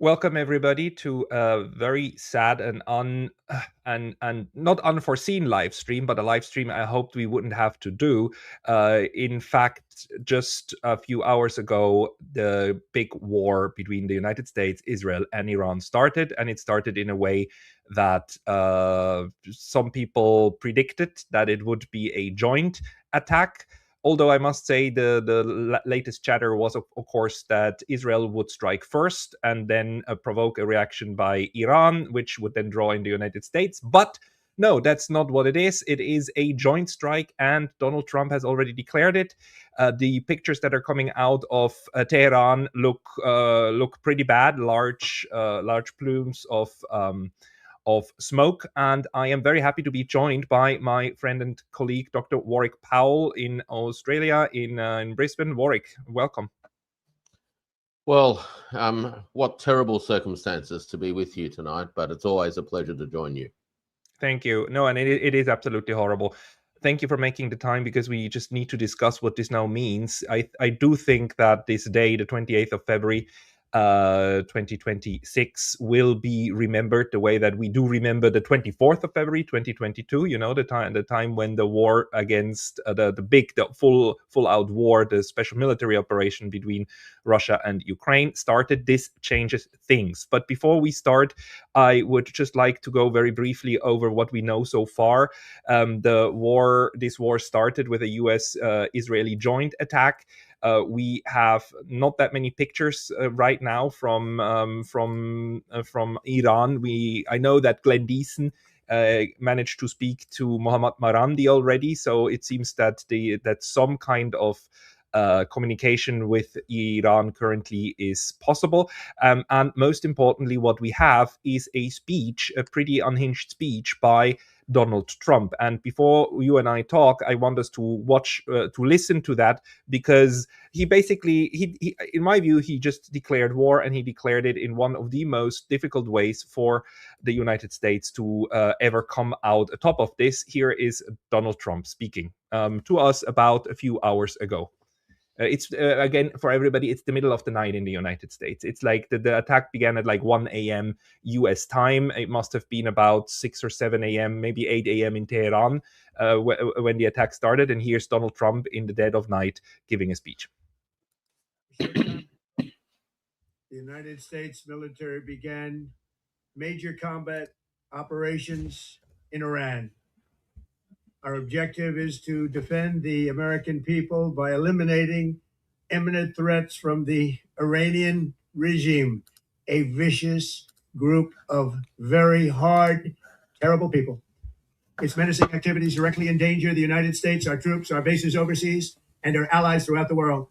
Welcome everybody to a very sad and and not unforeseen live stream, but a live stream I hoped we wouldn't have to do. In fact, just a few hours ago, the big war between the United States, Israel, and Iran started, and it started in a way that some people predicted that it would be a joint attack. Although I must say the latest chatter was, of course, that Israel would strike first and then provoke a reaction by Iran, which would then draw in the United States. But no, that's not what it is. It is a joint strike, and Donald Trump has already declared it. The pictures that are coming out of Tehran look pretty bad. Large plumes of smoke. And I am very happy to be joined by my friend and colleague, Dr. Warwick Powell in Australia, in Brisbane. Warwick, welcome. Well, what terrible circumstances to be with you tonight, but it's always a pleasure to join you. Thank you. No, and it is absolutely horrible. Thank you for making the time, because we just need to discuss what this now means. I do think that this day, the 28th of February, 2026, will be remembered the way that we do remember the 24th of February 2022. You know, the time when the war against the full out war, the special military operation between Russia and Ukraine started. This changes things. But before we start, I would just like to go very briefly over what we know so far. This war started with a U.S.-Israeli joint attack. We have not that many pictures right now from Iran. I know that Glenn Deason managed to speak to Mohammad Marandi already, so it seems that some kind of communication with Iran currently is possible. And most importantly, what we have is a pretty unhinged speech by Donald Trump. And before you and I talk, I want us to listen to that, because he basically, in my view, he just declared war, and he declared it in one of the most difficult ways for the United States to ever come out atop of this. Here is Donald Trump speaking to us about a few hours ago. It's again, for everybody, it's the middle of the night in the United States. It's like the attack began at like 1 a.m. US time. It must have been about 6 or 7 a.m., maybe 8 a.m. in Tehran when the attack started. And here's Donald Trump in the dead of night giving a speech. The United States military began major combat operations in Iran. Our objective is to defend the American people by eliminating imminent threats from the Iranian regime, a vicious group of very hard, terrible people. Its menacing activities directly endanger the United States, our troops, our bases overseas, and our allies throughout the world.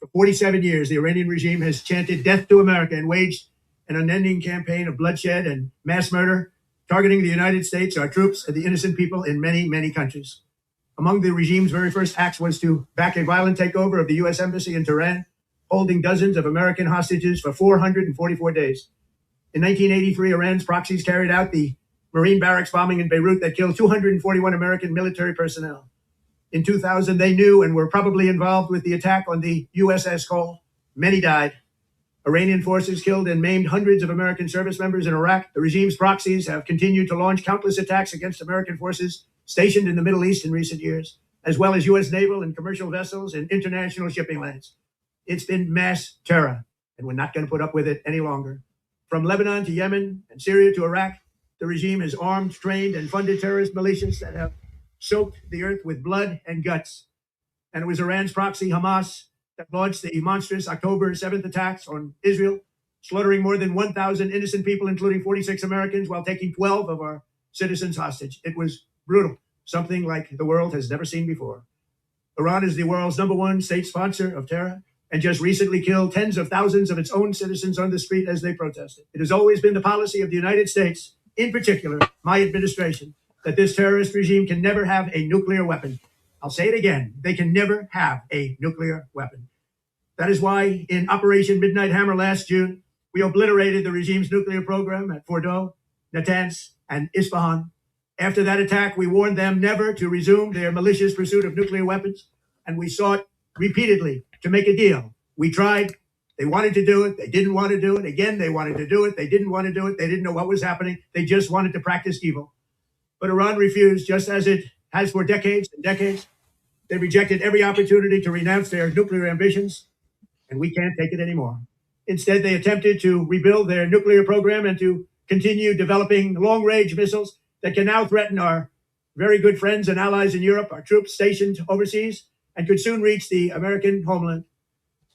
For 47 years, the Iranian regime has chanted death to America and waged an unending campaign of bloodshed and mass murder, targeting the United States, our troops, and the innocent people in many, many countries. Among the regime's very first acts was to back a violent takeover of the U.S. Embassy in Tehran, holding dozens of American hostages for 444 days. In 1983, Iran's proxies carried out the Marine barracks bombing in Beirut that killed 241 American military personnel. In 2000, they knew and were probably involved with the attack on the USS Cole. Many died. Iranian forces killed and maimed hundreds of American service members in Iraq. The regime's proxies have continued to launch countless attacks against American forces stationed in the Middle East in recent years, as well as U.S. naval and commercial vessels and international shipping lanes. It's been mass terror, and we're not going to put up with it any longer. From Lebanon to Yemen and Syria to Iraq, the regime has armed, trained, and funded terrorist militias that have soaked the earth with blood and guts. And it was Iran's proxy, Hamas, that launched the monstrous October 7th attacks on Israel, slaughtering more than 1,000 innocent people, including 46 Americans, while taking 12 of our citizens hostage. It was brutal, something like the world has never seen before. Iran is the world's #1 state sponsor of terror, and just recently killed tens of thousands of its own citizens on the street as they protested. It has always been the policy of the United States, in particular, my administration, that this terrorist regime can never have a nuclear weapon. I'll say it again. They can never have a nuclear weapon. That is why in Operation Midnight Hammer last June, we obliterated the regime's nuclear program at Fordow, Natanz, and Isfahan. After that attack, we warned them never to resume their malicious pursuit of nuclear weapons, and we sought repeatedly to make a deal. We tried, They wanted to do it. They didn't want to do it. Again, they wanted to do it. They didn't want to do it. They didn't know what was happening. They just wanted to practice evil. But Iran refused, just as it has for decades and decades. They rejected every opportunity to renounce their nuclear ambitions, and we can't take it anymore. Instead, they attempted to rebuild their nuclear program and to continue developing long-range missiles that can now threaten our very good friends and allies in Europe, our troops stationed overseas, and could soon reach the American homeland.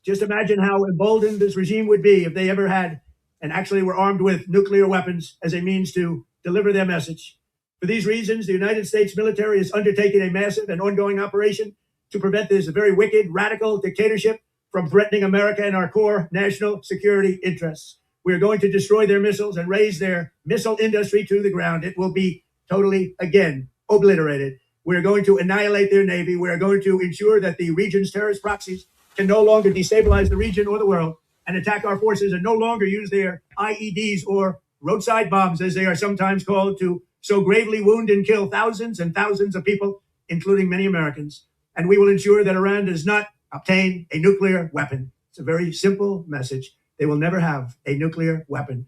Just imagine how emboldened this regime would be if they ever had and actually were armed with nuclear weapons as a means to deliver their message. For these reasons, the United States military is undertaking a massive and ongoing operation to prevent this very wicked, radical dictatorship from threatening America and our core national security interests. We are going to destroy their missiles and raise their missile industry to the ground. It will be totally, again, obliterated. We are going to annihilate their Navy. We are going to ensure that the region's terrorist proxies can no longer destabilize the region or the world and attack our forces and no longer use their IEDs or roadside bombs, as they are sometimes called, to so gravely wound and kill thousands and thousands of people, including many Americans. And we will ensure that Iran does not obtain a nuclear weapon. It's a very simple message. They will never have a nuclear weapon.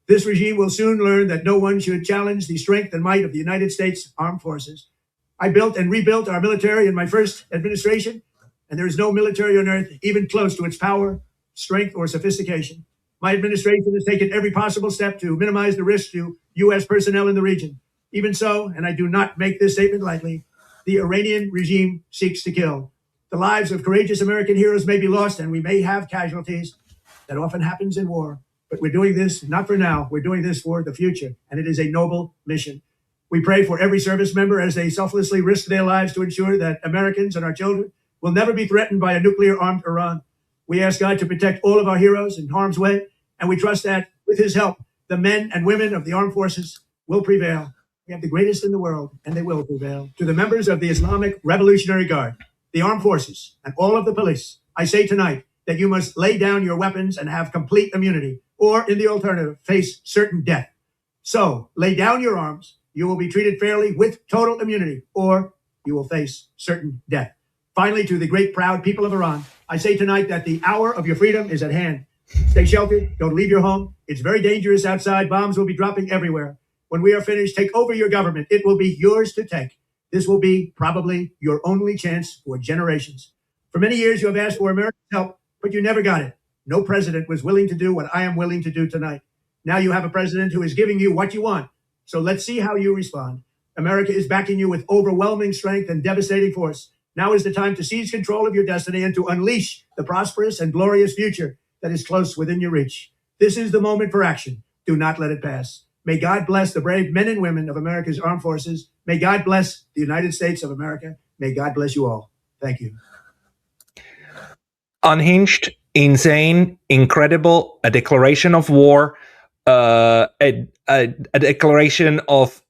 This regime will soon learn that no one should challenge the strength and might of the United States Armed Forces. I built and rebuilt our military in my first administration, and there is no military on earth even close to its power, strength, or sophistication. My administration has taken every possible step to minimize the risk to U.S. personnel in the region. Even so, and I do not make this statement lightly, the Iranian regime seeks to kill. The lives of courageous American heroes may be lost, and we may have casualties. That often happens in war. But we're doing this not for now. We're doing this for the future, and it is a noble mission. We pray for every service member as they selflessly risk their lives to ensure that Americans and our children will never be threatened by a nuclear-armed Iran. We ask God to protect all of our heroes in harm's way, and we trust that, with his help, the men and women of the armed forces will prevail. We have the greatest in the world, and they will prevail. To the members of the Islamic Revolutionary Guard, the armed forces, and all of the police, I say tonight that you must lay down your weapons and have complete immunity, or, in the alternative, face certain death. So, lay down your arms. You will be treated fairly with total immunity, or you will face certain death. Finally, to the great proud people of Iran, I say tonight that the hour of your freedom is at hand. Stay sheltered. Don't leave your home. It's very dangerous outside. Bombs will be dropping everywhere. When we are finished, take over your government. It will be yours to take. This will be probably your only chance for generations. For many years, you have asked for American help, but you never got it. No president was willing to do what I am willing to do tonight. Now you have a president who is giving you what you want. So let's see how you respond. America is backing you with overwhelming strength and devastating force. Now is the time to seize control of your destiny and to unleash the prosperous and glorious future that is close within your reach. This is the moment for action. Do not let it pass. May God bless the brave men and women of America's armed forces. May God bless the United States of America. May God bless you all. Thank you. Unhinged, insane, incredible, a declaration of war, a declaration of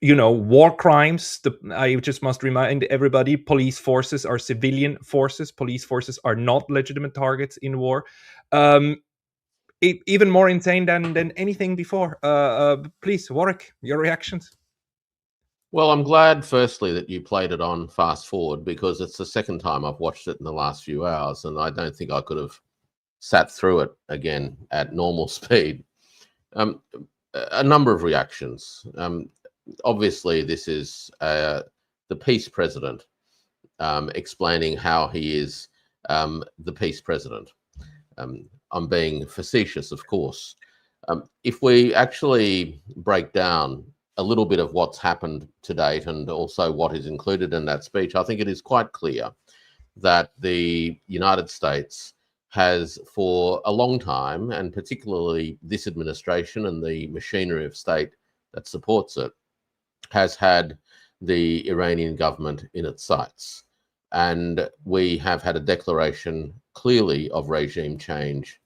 war crimes. I just must remind everybody: police forces are civilian forces. Police forces are not legitimate targets in war. Even more insane than anything before. Please, Warwick, your reactions. Well, I'm glad, firstly, that you played it on fast forward, because it's the second time I've watched it in the last few hours, and I don't think I could have sat through it again at normal speed. A number of reactions. Obviously, this is the peace president explaining how he is the peace president. I'm being facetious, of course. If we actually break down a little bit of what's happened to date and also what is included in that speech, I think it is quite clear that the United States has, for a long time, and particularly this administration and the machinery of state that supports it, has had the Iranian government in its sights. And we have had a declaration clearly of regime change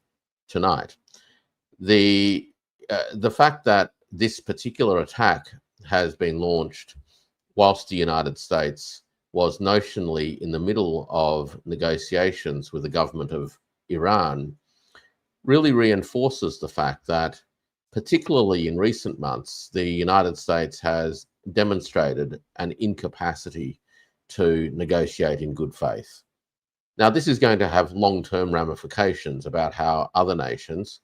tonight. The fact that this particular attack has been launched whilst the United States was notionally in the middle of negotiations with the government of Iran really reinforces the fact that, particularly in recent months, the United States has demonstrated an incapacity to negotiate in good faith. Now, this is going to have long-term ramifications about how other nations,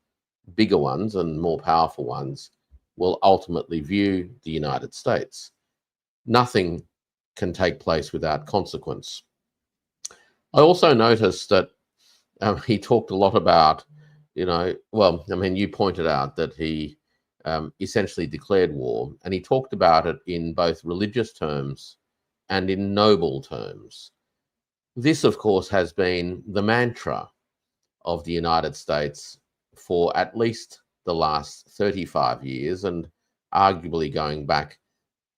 bigger ones and more powerful ones, will ultimately view the United States. Nothing can take place without consequence. I also noticed that he talked a lot about, you pointed out that he essentially declared war, and he talked about it in both religious terms and in noble terms. This, of course, has been the mantra of the United States for at least the last 35 years, and arguably going back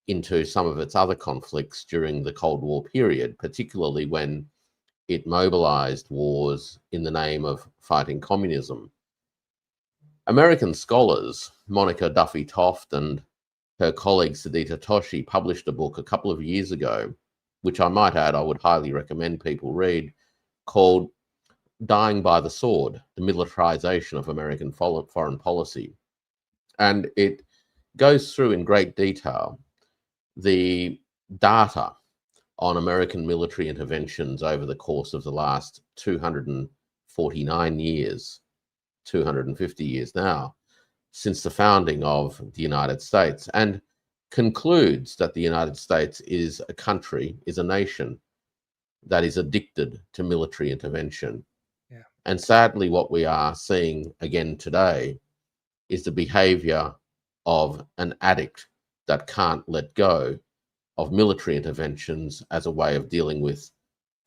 into some of its other conflicts during the Cold War period, particularly when it mobilized wars in the name of fighting communism. American scholars, Monica Duffy Toft and her colleague Sudhita Toshi, published a book a couple of years ago, which I might add I would highly recommend people read, called Dying by the Sword, the Militarization of American Foreign Policy. And it goes through in great detail the data on American military interventions over the course of the last 249 years, 250 years now, since the founding of the United States, and concludes that the United States is a country, is a nation that is addicted to military intervention. Yeah. And sadly, what we are seeing again today is the behavior of an addict that can't let go of military interventions as a way of dealing with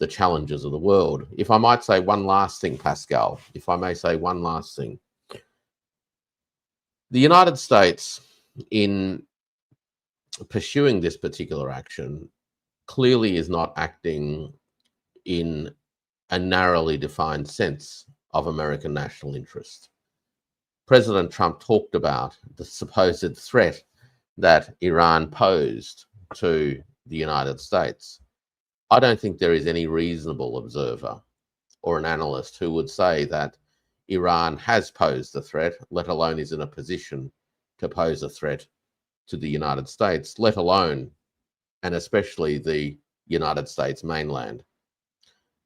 the challenges of the world. If I might say one last thing, Pascal, if I may say one last thing. The United States, in pursuing this particular action, clearly is not acting in a narrowly defined sense of American national interest. President Trump talked about the supposed threat that Iran posed to the United States. I don't think there is any reasonable observer or an analyst who would say that Iran has posed a threat, let alone is in a position to pose a threat to the United States, let alone, and especially the United States mainland.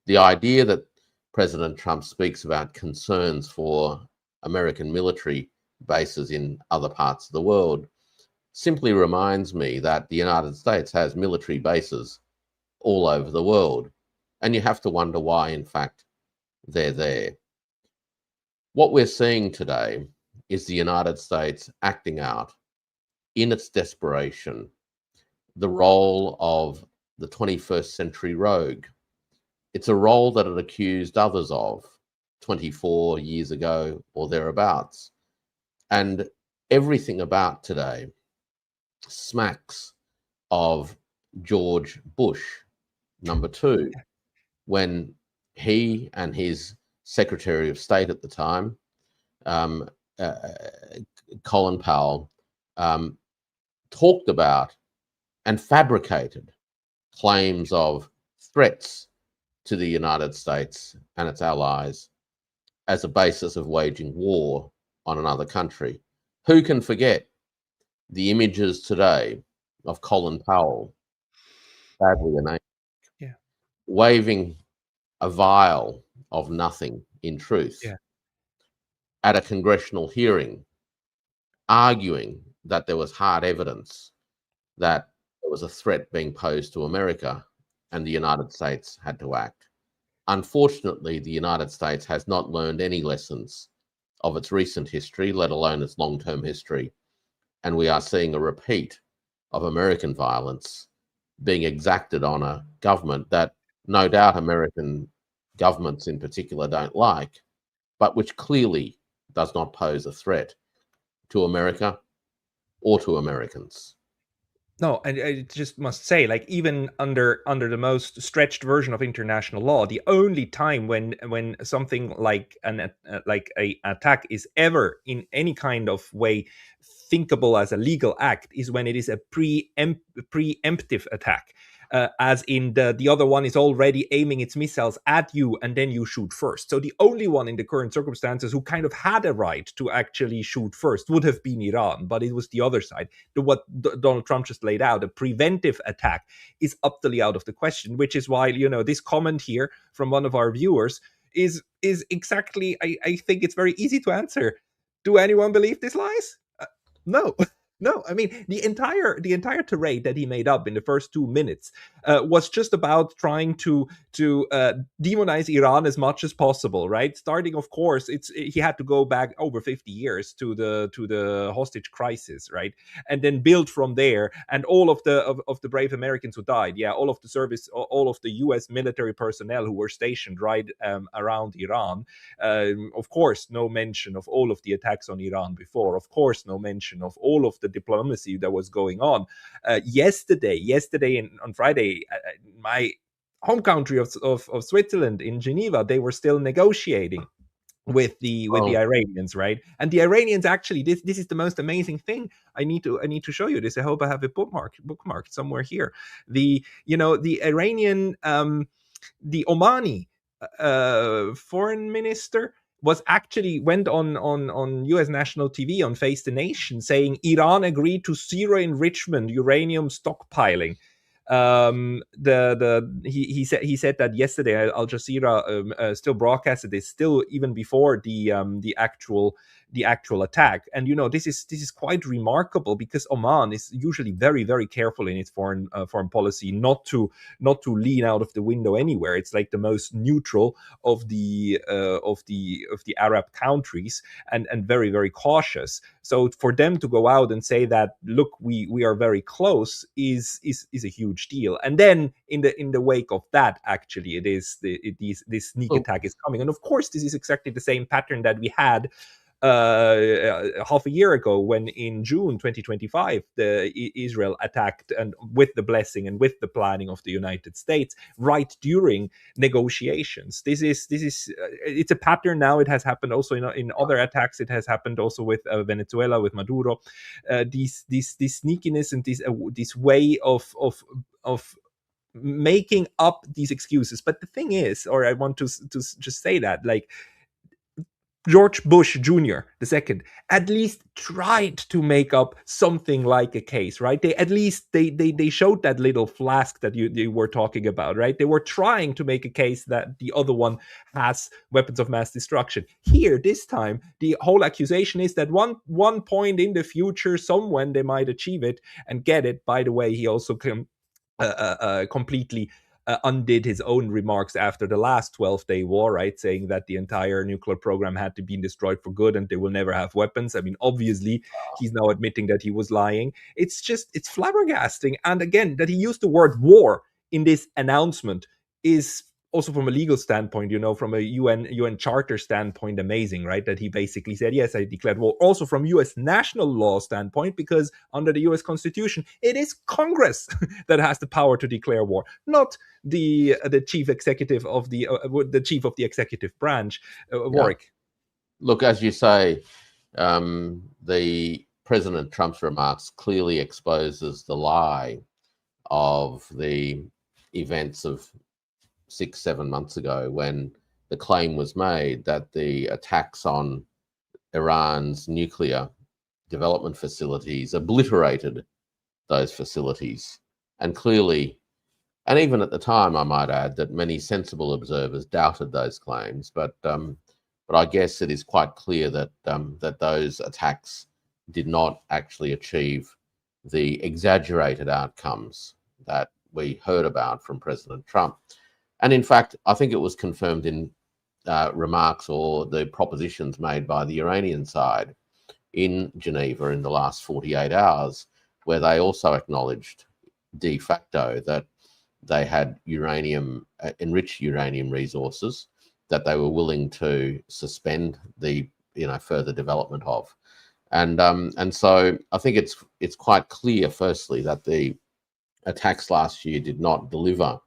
The idea that President Trump speaks about concerns for American military bases in other parts of the world simply reminds me that the United States has military bases all over the world, and you have to wonder why, in fact, they're there. What we're seeing today is the United States acting out in its desperation the role of the 21st century rogue. It's a role that it accused others of 24 years ago or thereabouts. And everything about today smacks of George Bush, number 2, when he and his Secretary of State at the time, Colin Powell, talked about and fabricated claims of threats to the United States and its allies as a basis of waging war on another country. Who can forget the images today of Colin Powell, sadly an waving a vial of nothing, in truth, at a congressional hearing, arguing that there was hard evidence that there was a threat being posed to America and the United States had to act. Unfortunately, the United States has not learned any lessons of its recent history, let alone its long-term history. And we are seeing a repeat of American violence being exacted on a government that no doubt American governments in particular don't like, but which clearly does not pose a threat to America or to Americans. No, and I just must say, like, even under the most stretched version of international law, the only time when something like an attack is ever in any kind of way thinkable as a legal act is when it is a preemptive attack. as in the other one is already aiming its missiles at you and then you shoot first. So the only one in the current circumstances who kind of had a right to actually shoot first would have been Iran, but it was the other side. What Donald Trump just laid out, a preventive attack, is utterly out of the question, which is why, this comment here from one of our viewers is exactly, I think it's very easy to answer. Do anyone believe these lies? No. No, I mean, the entire tirade that he made up in the first 2 minutes was just about trying to demonize Iran as much as possible, right? Starting, of course, he had to go back over 50 years to the hostage crisis, right? And then build from there, and all of the brave Americans who died, all of the service, all of the U.S. military personnel who were stationed right around Iran. Of course, no mention of all of the attacks on Iran before. Of course, no mention of all of the diplomacy that was going on. Yesterday on Friday, my home country of Switzerland, in Geneva, they were still negotiating with the Iranians, right? And the Iranians, actually, this is the most amazing thing. I need to show you this. I hope I have it bookmarked somewhere here. The Iranian, the Omani foreign minister went on US national TV on Face the Nation, saying Iran agreed to zero enrichment uranium stockpiling. He said that yesterday. Al Jazeera still broadcasted this, still even before the actual attack. And this is quite remarkable, because Oman is usually very, very careful in its foreign policy not to lean out of the window anywhere. It's like the most neutral of the Arab countries, and very, very cautious. So for them to go out and say that, look, we are very close, is a huge deal. And then in the wake of that, actually, this sneak attack is coming. And of course, this is exactly the same pattern that we had half a year ago, when in June 2025 Israel attacked, and with the blessing and with the planning of the United States, right during negotiations. This is it's a pattern now. It has happened also in other attacks. It has happened also with Venezuela, with Maduro. This sneakiness and this way of making up these excuses. But the thing is, or I want to just say that, like, George Bush Jr. II at least tried to make up something like a case, right? They showed that little flask that you were talking about, right? They were trying to make a case that the other one has weapons of mass destruction. Here, this time, the whole accusation is that one point in the future, someone, they might achieve it and get it. By the way, he also completely undid his own remarks after the last 12-day war, right? Saying that the entire nuclear program had to be destroyed for good and they will never have weapons. I mean, obviously, he's now admitting that he was lying. It's flabbergasting. And again, that he used the word war in this announcement is also, from a legal standpoint, from a UN charter standpoint, amazing, right? That he basically said, yes, I declared war. Also from US national law standpoint, because under the US Constitution, it is Congress that has the power to declare war, not the chief executive of the chief of the executive branch, Warwick. Look, as you say, the President Trump's remarks clearly exposes the lie of the events of 6-7 months ago, when the claim was made that the attacks on Iran's nuclear development facilities obliterated those facilities. And clearly, and even at the time, I might add, that many sensible observers doubted those claims. But I guess it is quite clear that that those attacks did not actually achieve the exaggerated outcomes that we heard about from President Trump. And in fact, I think it was confirmed in remarks or the propositions made by the Iranian side in Geneva in the last 48 hours, where they also acknowledged de facto that they had enriched uranium resources that they were willing to suspend the further development of. And so I think it's quite clear, firstly, that the attacks last year did not deliver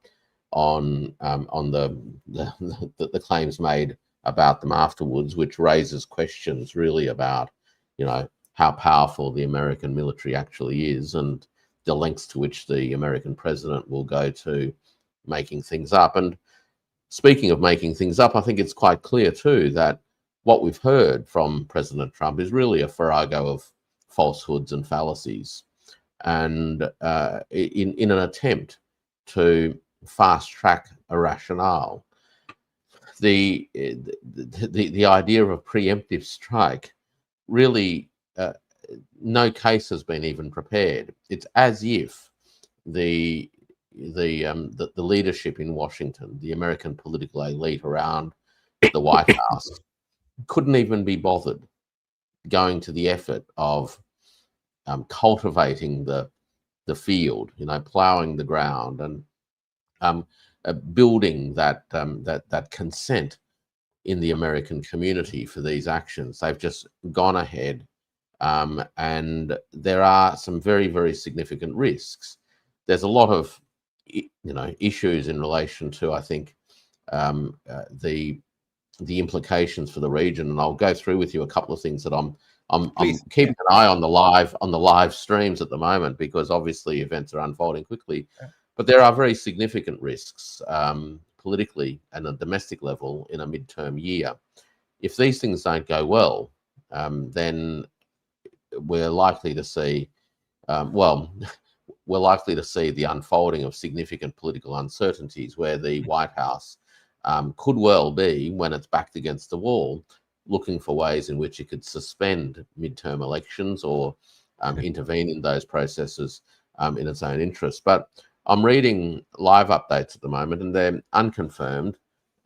on the claims made about them afterwards, which raises questions really about how powerful the American military actually is, and the lengths to which the American president will go to making things up. And speaking of making things up, I think it's quite clear too that what we've heard from President Trump is really a farrago of falsehoods and fallacies, and in an attempt to fast track a rationale. The idea of a preemptive strike, really, no case has been even prepared. It's as if the leadership in Washington, the American political elite around the White House, couldn't even be bothered going to the effort of cultivating the field, ploughing the ground, and building that consent in the American community for these actions. They've just gone ahead, and there are some very, very significant risks. There's a lot of issues in relation to, I think, the implications for the region, and I'll go through with you a couple of things that I'm keeping an eye on the live streams at the moment, because obviously events are unfolding quickly. But there are very significant risks politically and at a domestic level in a midterm year. If these things don't go well, then we're likely to see, we're likely to see the unfolding of significant political uncertainties, where the White House could well be, when it's backed against the wall, looking for ways in which it could suspend midterm elections or intervene in those processes in its own interest. But I'm reading live updates at the moment, and they're unconfirmed.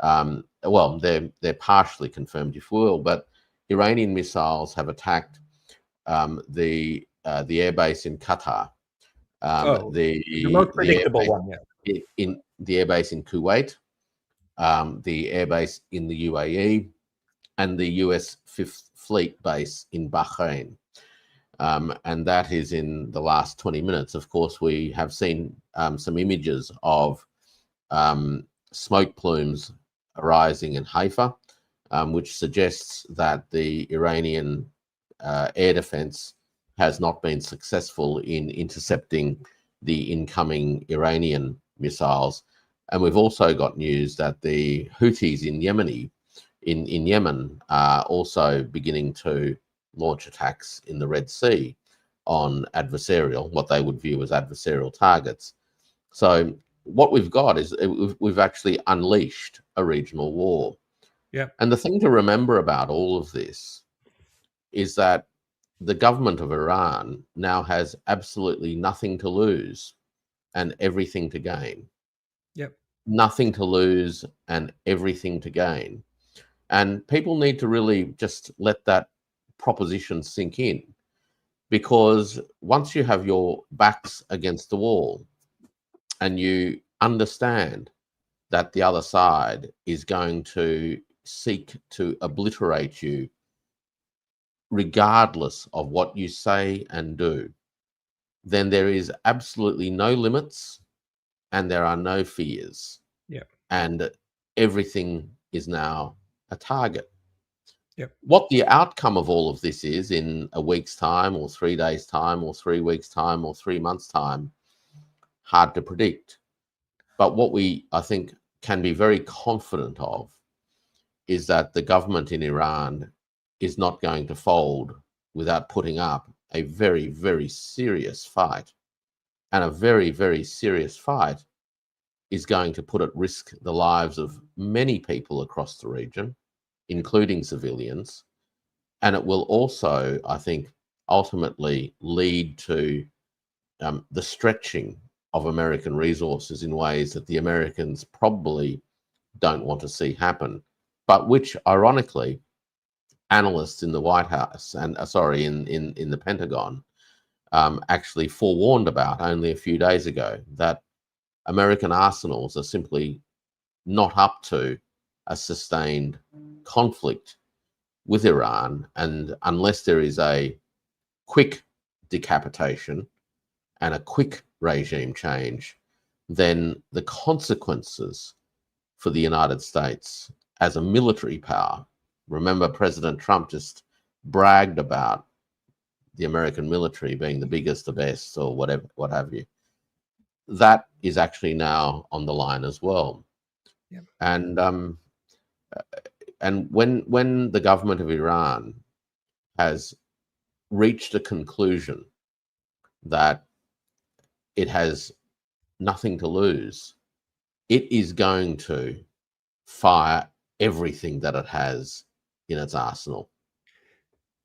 Well, they're partially confirmed, if you will, but Iranian missiles have attacked the airbase in Qatar. The most predictable one, yeah. In the airbase in Kuwait, the airbase in the UAE, and the US Fifth Fleet base in Bahrain. And that is in the last 20 minutes. Of course, we have seen some images of smoke plumes arising in Haifa, which suggests that the Iranian air defense has not been successful in intercepting the incoming Iranian missiles. And we've also got news that the Houthis in Yemen are also beginning to launch attacks in the Red Sea on what they would view as adversarial targets. So what we've got is we've actually unleashed a regional war. Yeah. And the thing to remember about all of this is that the government of Iran now has absolutely nothing to lose and everything to gain. Yep. Nothing to lose and everything to gain. And people need to really just let that proposition sink in, because once you have your backs against the wall and you understand that the other side is going to seek to obliterate you regardless of what you say and do, then there is absolutely no limits and there are no fears. Yeah. And everything is now a target. Yep. What the outcome of all of this is in a week's time or 3 days' time or 3 weeks' time or 3 months' time, hard to predict. But what we, I think, can be very confident of is that the government in Iran is not going to fold without putting up a very, very serious fight. And a very, very serious fight is going to put at risk the lives of many people across the region, including civilians. And it will also, I think, ultimately lead to the stretching of American resources in ways that the Americans probably don't want to see happen, but which, ironically, analysts in the White House and in the Pentagon actually forewarned about only a few days ago, that American arsenals are simply not up to a sustained conflict with Iran, and unless there is a quick decapitation and a quick regime change, then the consequences for the United States as a military power, remember President Trump just bragged about the American military being the biggest, the best, or whatever, what have you. That is actually now on the line as well. Yeah. And when the government of Iran has reached a conclusion that it has nothing to lose, it is going to fire everything that it has in its arsenal.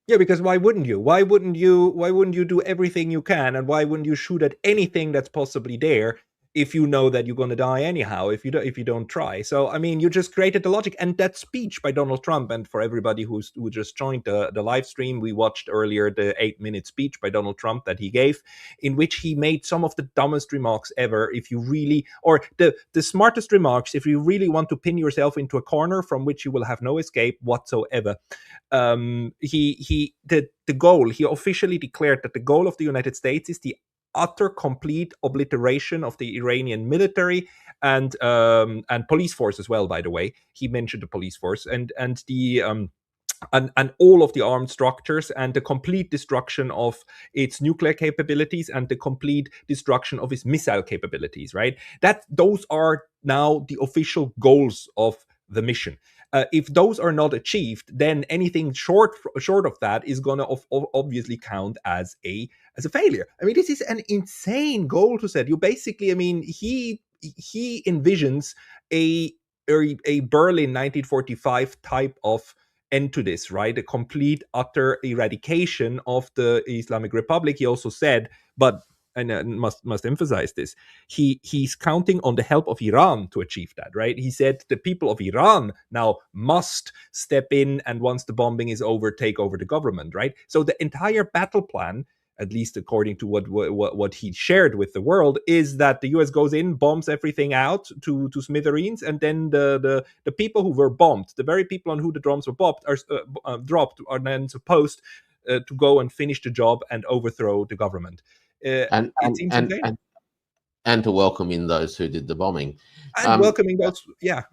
Yeah, because why wouldn't you? Why wouldn't you do everything you can, and why wouldn't you shoot at anything that's possibly there if you know that you're going to die anyhow if you don't try? So I mean, you just created the logic. And that speech by Donald Trump, and for everybody who just joined the live stream, we watched earlier the 8-minute speech by Donald Trump that he gave, in which he made some of the dumbest remarks ever. If you really, or the smartest remarks, if you really want to pin yourself into a corner from which you will have no escape whatsoever. The goal, he officially declared that the goal of the United States is the utter complete obliteration of the Iranian military and police force as well. By the way, he mentioned the police force and the and all of the armed structures, and the complete destruction of its nuclear capabilities and the complete destruction of its missile capabilities, right? That those are now the official goals of the mission. If those are not achieved, then anything short of that is going to obviously count as a failure. I mean, this is an insane goal to set. You basically, I mean, he envisions a Berlin 1945 type of end to this, right? A complete, utter eradication of the Islamic Republic. He also said, but and must emphasize this, he's counting on the help of Iran to achieve that, right? He said the people of Iran now must step in, and once the bombing is over, take over the government, right? So the entire battle plan, at least according to what he shared with the world, is that the US goes in, bombs everything out to smithereens, and then the people who were bombed, the very people on who the drums were dropped, are then supposed to go and finish the job and overthrow the government. And It seems insane. And to welcome in those who did the bombing. And welcoming those, yeah.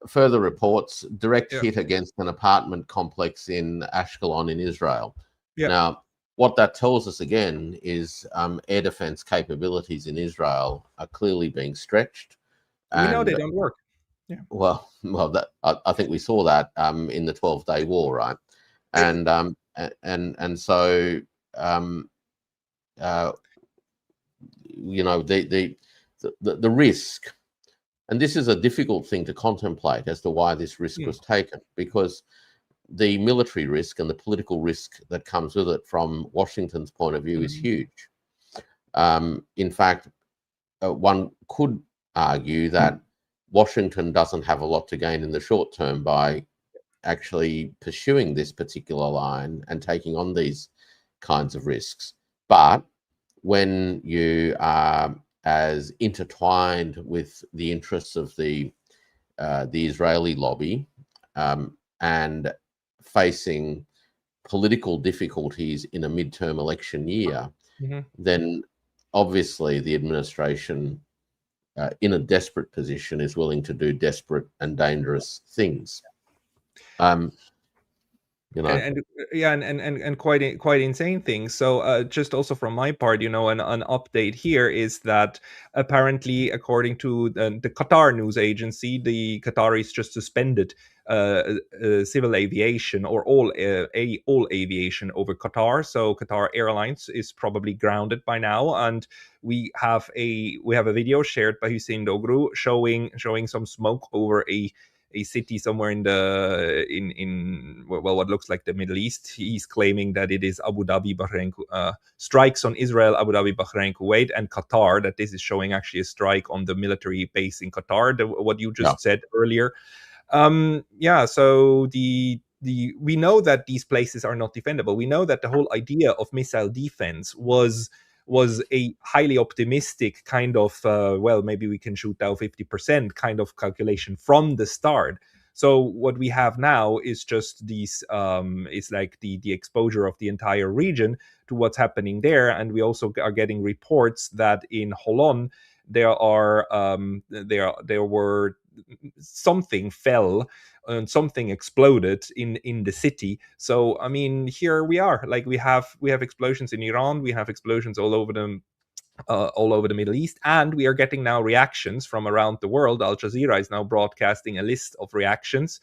Further reports, direct Yeah. hit against an apartment complex in Ashkelon in Israel. Yeah. Now, what that tells us again is air defense capabilities in Israel are clearly being stretched. We know they don't work. Yeah. Well, that I think we saw that in the 12-day war, right? And so you know, the risk, and this is a difficult thing to contemplate as to why this risk was taken, because the military risk and the political risk that comes with it from Washington's point of view is huge. In fact, one could argue that Washington doesn't have a lot to gain in the short term by actually pursuing this particular line and taking on these kinds of risks. But when you are as intertwined with the interests of the Israeli lobby and facing political difficulties in a midterm election year, then obviously the administration in a desperate position is willing to do desperate and dangerous things. You know, and quite insane things. So just also from my part, you know, an update here is that apparently, according to the Qatar news agency, the Qataris just suspended civil aviation or all aviation over Qatar. So Qatar Airlines is probably grounded by now, and we have a video shared by Hussein Dogru showing some smoke over a city somewhere in what looks like the Middle East. He's claiming that it is Abu Dhabi, Bahrain, strikes on Israel, Abu Dhabi, Bahrain, Kuwait, and Qatar. That this is showing actually a strike on the military base in Qatar. What you just said earlier. So we know that these places are not defendable. We know that the whole idea of missile defense was a highly optimistic kind of maybe we can shoot down 50% kind of calculation from the start. So what we have now is just these it's like the exposure of the entire region to what's happening there. And we also are getting reports that in Holon there were something fell and something exploded in the city. So I mean, here we are. Like we have explosions in Iran, we have explosions all over the Middle East, and we are getting now reactions from around the world. Al Jazeera is now broadcasting a list of reactions.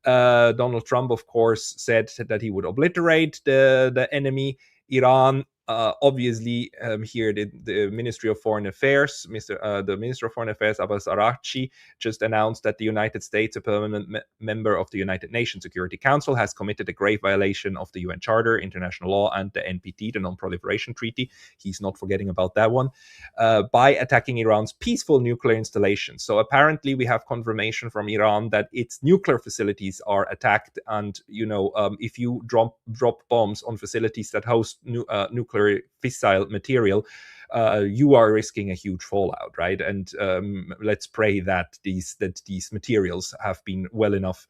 Donald Trump, of course, said that he would obliterate the enemy. Iran, obviously, here the Ministry of Foreign Affairs, the Minister of Foreign Affairs, Abbas Araghchi, just announced that the United States, a permanent member of the United Nations Security Council, has committed a grave violation of the UN Charter, international law, and the NPT, the Non-Proliferation Treaty. He's not forgetting about that one, by attacking Iran's peaceful nuclear installations. So apparently we have confirmation from Iran that its nuclear facilities are attacked, and if you drop bombs on facilities that host nuclear fissile material, you are risking a huge fallout, right? And let's pray that these materials have been well enough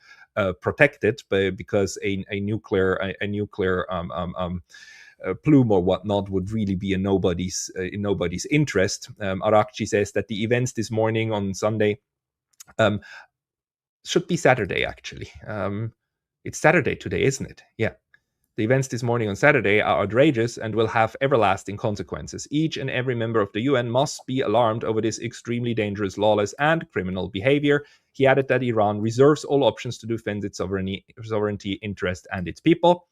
protected, because a nuclear plume or whatnot would really be in nobody's interest. Araghchi says that the events this morning on Sunday should be Saturday, actually. It's Saturday today, isn't it? Yeah. The events this morning on Saturday are outrageous and will have everlasting consequences. Each and every member of the UN must be alarmed over this extremely dangerous, lawless, and criminal behavior. He added that Iran reserves all options to defend its sovereignty, interest, and its people.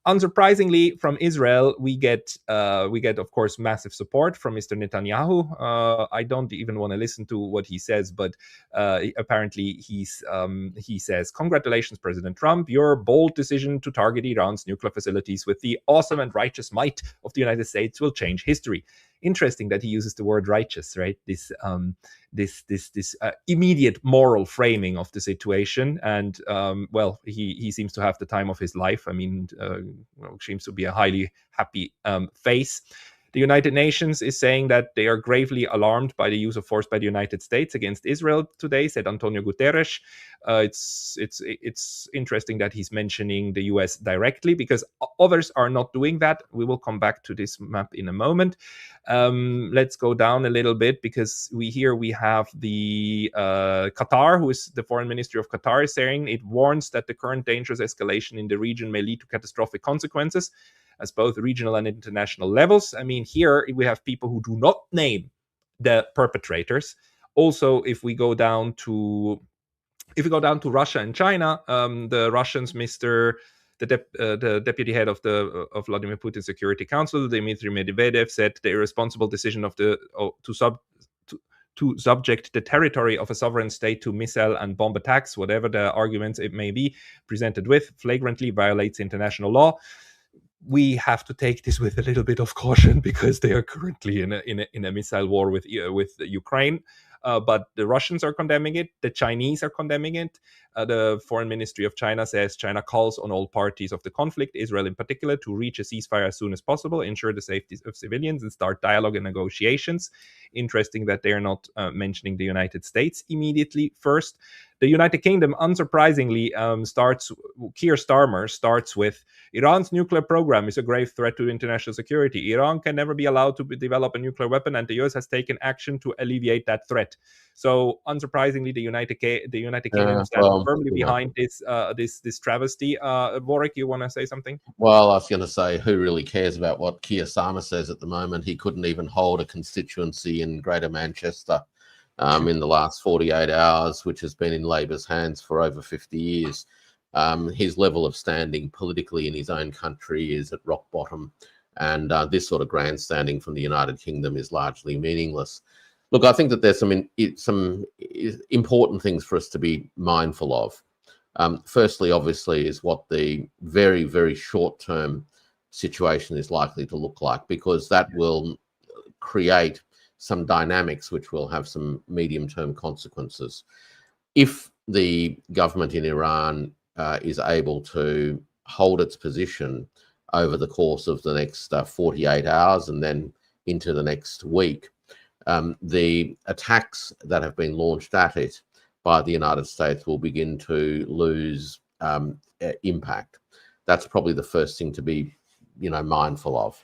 Unsurprisingly, from Israel, we get, of course, massive support from Mr. Netanyahu. I don't even want to listen to what he says, but apparently he says, "Congratulations, President Trump. Your bold decision to target Iran's nuclear facilities with the awesome and righteous might of the United States will change history." Interesting that he uses the word righteous, right? This immediate moral framing of the situation, and he seems to have the time of his life. I mean, seems to be a highly happy face. The United Nations is saying that they are gravely alarmed by the use of force by the United States against Israel today, said Antonio Guterres. It's interesting that he's mentioning the US directly, because others are not doing that. We will come back to this map in a moment. Let's go down a little bit, because we have the Qatar, who is the foreign ministry of Qatar, is saying it warns that the current dangerous escalation in the region may lead to catastrophic consequences as both regional and international levels. I mean, here we have people who do not name the perpetrators. Also, if we go down to Russia and China, the Russians, the deputy head of Vladimir Putin's Security Council, Dmitry Medvedev, said the irresponsible decision to subject the territory of a sovereign state to missile and bomb attacks, whatever the arguments it may be presented with, flagrantly violates international law. We have to take this with a little bit of caution, because they are currently in a missile war with Ukraine. But the Russians are condemning it. The Chinese are condemning it. The Foreign Ministry of China says China calls on all parties of the conflict, Israel in particular, to reach a ceasefire as soon as possible, ensure the safety of civilians, and start dialogue and negotiations. Interesting that they're not mentioning the United States immediately first. The United Kingdom, unsurprisingly, Keir Starmer starts with, Iran's nuclear program is a grave threat to international security. Iran can never be allowed to develop a nuclear weapon, and the US has taken action to alleviate that threat. So, unsurprisingly, the United Kingdom stands firmly behind this travesty. Warwick, you want to say something? Well, I was going to say, who really cares about what Keir Starmer says at the moment? He couldn't even hold a constituency in Greater Manchester in the last 48 hours, which has been in Labour's hands for over 50 years. His level of standing politically in his own country is at rock bottom, and this sort of grandstanding from the United Kingdom is largely meaningless. Look, I think that there's some important things for us to be mindful of. Firstly, obviously, is what the very, very short-term situation is likely to look like, because that will create some dynamics which will have some medium-term consequences. If the government in Iran is able to hold its position over the course of the next 48 hours and then into the next week, the attacks that have been launched at it by the United States will begin to lose impact. That's probably the first thing to be, mindful of.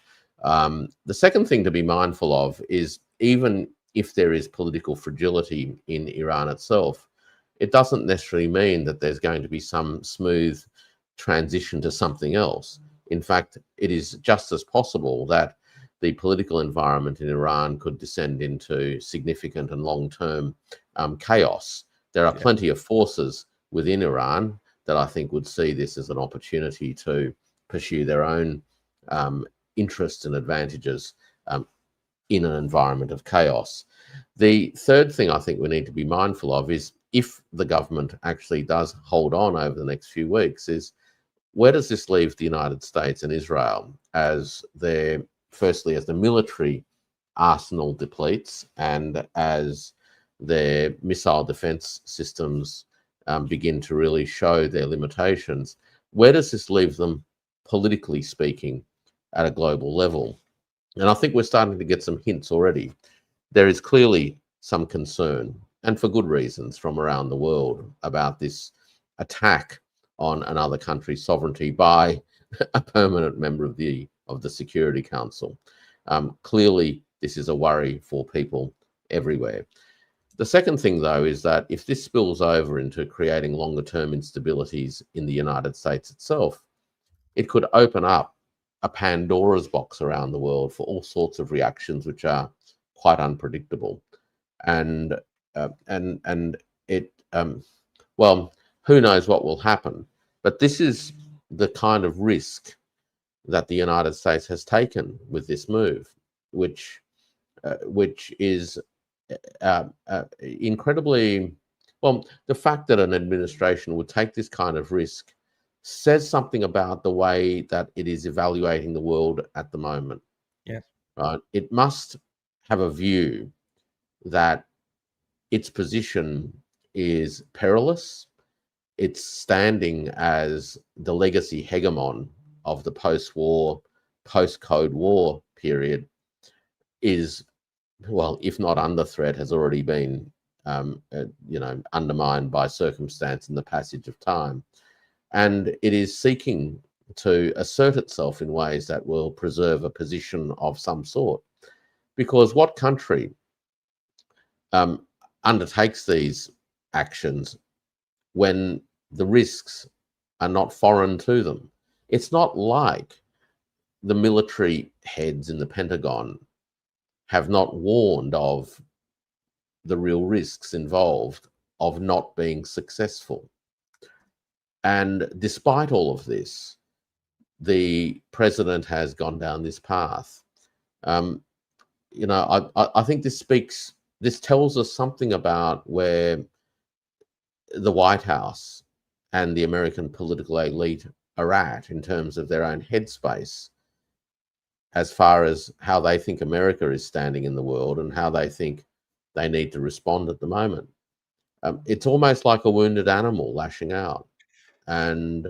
The second thing to be mindful of is, even if there is political fragility in Iran itself, it doesn't necessarily mean that there's going to be some smooth transition to something else. In fact, it is just as possible that the political environment in Iran could descend into significant and long-term chaos. There are plenty of forces within Iran that I think would see this as an opportunity to pursue their own interests and advantages in an environment of chaos. The third thing I think we need to be mindful of is, if the government actually does hold on over the next few weeks, is where does this leave the United States and Israel as their, firstly, as the military arsenal depletes and as their missile defense systems begin to really show their limitations? Where does this leave them, politically speaking, at a global level? And I think we're starting to get some hints already. There is clearly some concern, and for good reasons, from around the world about this attack on another country's sovereignty by a permanent member of the Security Council. Clearly, this is a worry for people everywhere. The second thing, though, is that if this spills over into creating longer-term instabilities in the United States itself, it could open up a Pandora's box around the world for all sorts of reactions which are quite unpredictable. And it, well, who knows what will happen? But this is the kind of risk that the United States has taken with this move, which is incredibly, well, the fact that an administration would take this kind of risk says something about the way that it is evaluating the world at the moment. Yes. Right? It must have a view that its position is perilous. Its standing as the legacy hegemon of the post-war, post-Cold War period is, well, if not under threat, has already been, undermined by circumstance and the passage of time. And it is seeking to assert itself in ways that will preserve a position of some sort. Because what country undertakes these actions when the risks are not foreign to them? It's not like the military heads in the Pentagon have not warned of the real risks involved of not being successful. And despite all of this, the president has gone down this path. I think this tells us something about where the White House and the American political elite are at in terms of their own headspace, as far as how they think America is standing in the world and how they think they need to respond at the moment. It's almost like a wounded animal lashing out. And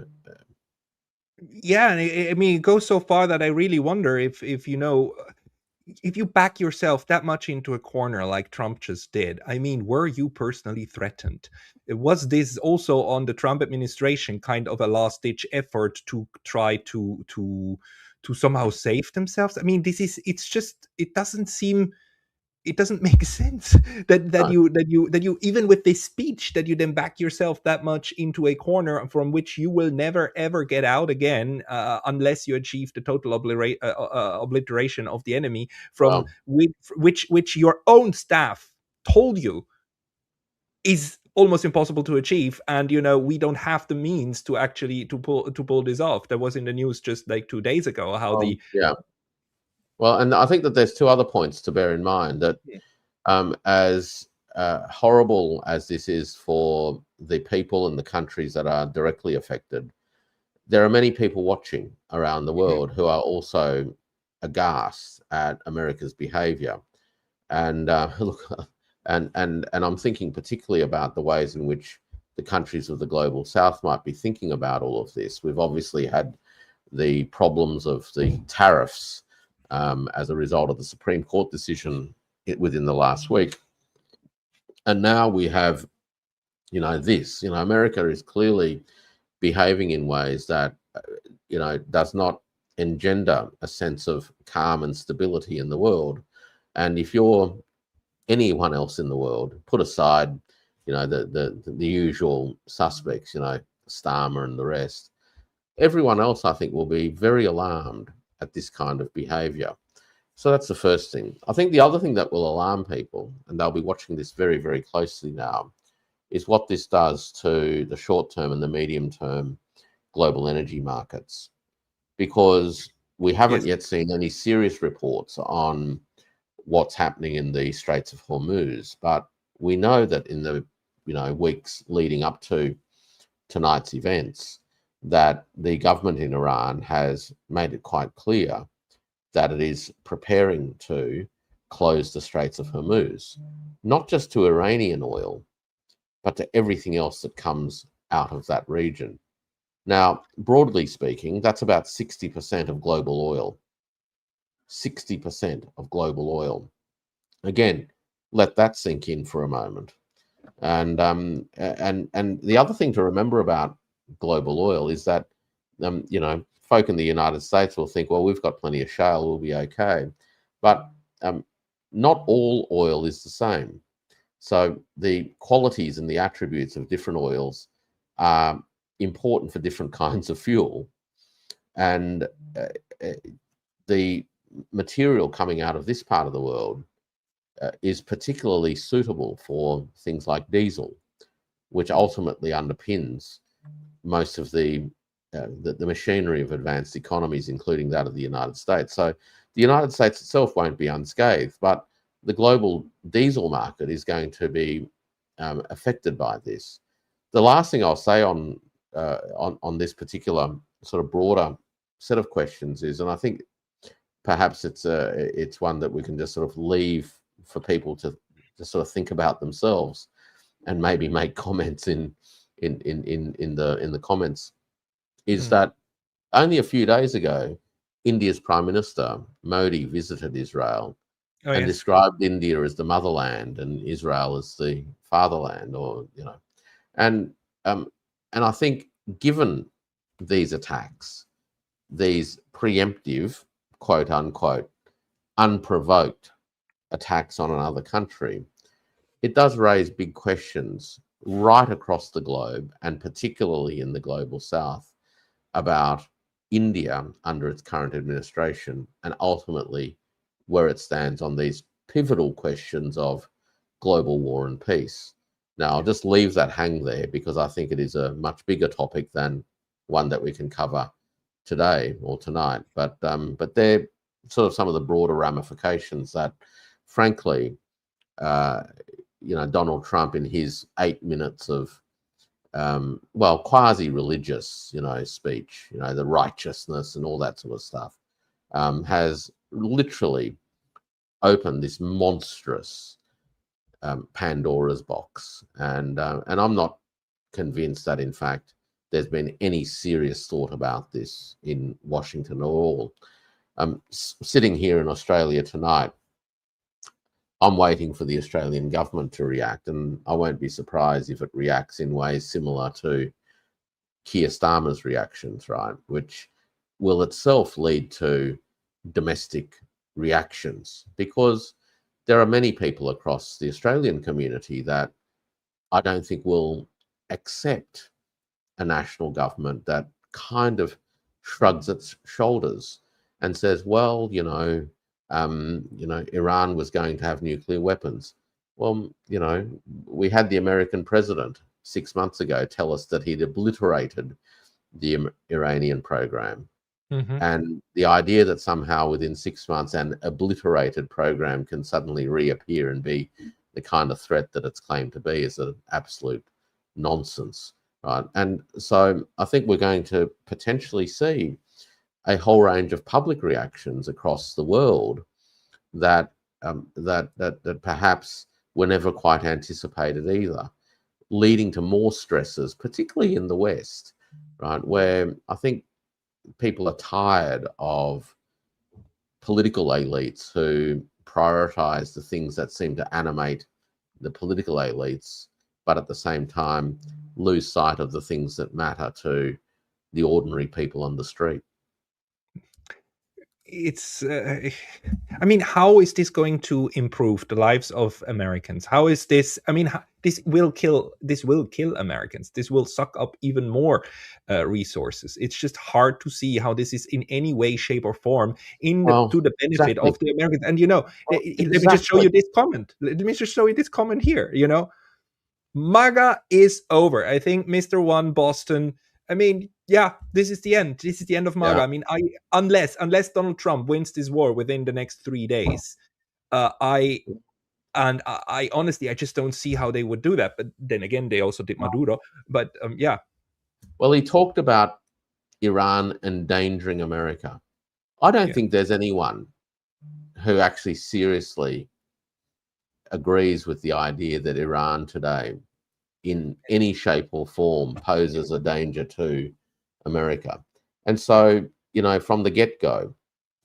yeah, and I mean, it goes so far that I really wonder if you back yourself that much into a corner like Trump just did. I mean, were you personally threatened? Was this also on the Trump administration kind of a last-ditch effort to try to somehow save themselves? I mean, it doesn't make sense that you, even with this speech, that you then back yourself that much into a corner from which you will never ever get out again, unless you achieve the total obliteration of the enemy, from which your own staff told you is almost impossible to achieve. And we don't have the means to actually to pull this off. That was in the news just like 2 days ago how Well, and I think that there's two other points to bear in mind. That as horrible as this is for the people and the countries that are directly affected, there are many people watching around the world who are also aghast at America's behavior. And and I'm thinking particularly about the ways in which the countries of the global South might be thinking about all of this. We've obviously had the problems of the tariffs as a result of the Supreme Court decision within the last week. And now we have, this. America is clearly behaving in ways that, does not engender a sense of calm and stability in the world. And if you're anyone else in the world, put aside you know, the usual suspects, you know, Starmer and the rest. Everyone else, I think, will be very alarmed at this kind of behaviour. So that's the first thing. I think the other thing that will alarm people, and they'll be watching this very, very closely now, is what this does to the short-term and the medium-term global energy markets, because we haven't yet seen any serious reports on what's happening in the Straits of Hormuz, but we know that in the weeks leading up to tonight's events, that the government in Iran has made it quite clear that it is preparing to close the Straits of Hormuz, not just to Iranian oil, but to everything else that comes out of that region. Now, broadly speaking, that's about 60% of global oil. 60% of global oil. Again, let that sink in for a moment. And the other thing to remember about global oil is that folk in the United States will think, well, we've got plenty of shale, we'll be okay. But not all oil is the same. So the qualities and the attributes of different oils are important for different kinds of fuel. And the material coming out of this part of the world is particularly suitable for things like diesel, which ultimately underpins most of the machinery of advanced economies, including that of the United States. So the United States itself won't be unscathed, but the global diesel market is going to be affected by this. The last thing I'll say on this particular sort of broader set of questions is, and I think perhaps it's one that we can just sort of leave for people to sort of think about themselves, and maybe make comments in the comments, is that only a few days ago, India's Prime Minister Modi visited Israel and described India as the motherland and Israel as the fatherland, and I think, given these attacks, these preemptive, quote unquote, unprovoked attacks on another country, it does raise big questions right across the globe, and particularly in the global south, about India under its current administration, and ultimately where it stands on these pivotal questions of global war and peace. Now, I'll just leave that hang there, because I think it is a much bigger topic than one that we can cover today or tonight. But they're sort of some of the broader ramifications that, frankly, Donald Trump, in his 8 minutes of quasi-religious, speech, the righteousness and all that sort of stuff, has literally opened this monstrous Pandora's box, and I'm not convinced that, in fact, there's been any serious thought about this in Washington at all. Sitting here in Australia tonight, I'm waiting for the Australian government to react, and I won't be surprised if it reacts in ways similar to Keir Starmer's reactions, right, which will itself lead to domestic reactions, because there are many people across the Australian community that I don't think will accept a national government that kind of shrugs its shoulders and says, well, Iran was going to have nuclear weapons. Well, we had the American president 6 months ago tell us that he'd obliterated the Iranian program. And the idea that somehow within 6 months an obliterated program can suddenly reappear and be the kind of threat that it's claimed to be is an absolute nonsense, right? And so I think we're going to potentially see a whole range of public reactions across the world that perhaps were never quite anticipated either, leading to more stresses, particularly in the West, right, where I think people are tired of political elites who prioritize the things that seem to animate the political elites, but at the same time lose sight of the things that matter to the ordinary people on the street. It's I mean, how is this going to improve the lives of Americans? How is this? I mean, this will kill Americans. This will suck up even more resources. It's just hard to see how this is in any way, shape, or form to the benefit Exactly. of the Americans. And let me just show you this comment. Let me just show you this comment here. MAGA is over. I think Mr. One Boston. I mean, yeah, this is the end. This is the end of MAGA. Yeah. I mean, unless Donald Trump wins this war within the next 3 days, I honestly, I just don't see how they would do that. But then again, they also did Maduro. But yeah. Well, he talked about Iran endangering America. I don't think there's anyone who actually seriously agrees with the idea that Iran today, in any shape or form, poses a danger to America. And so, from the get-go,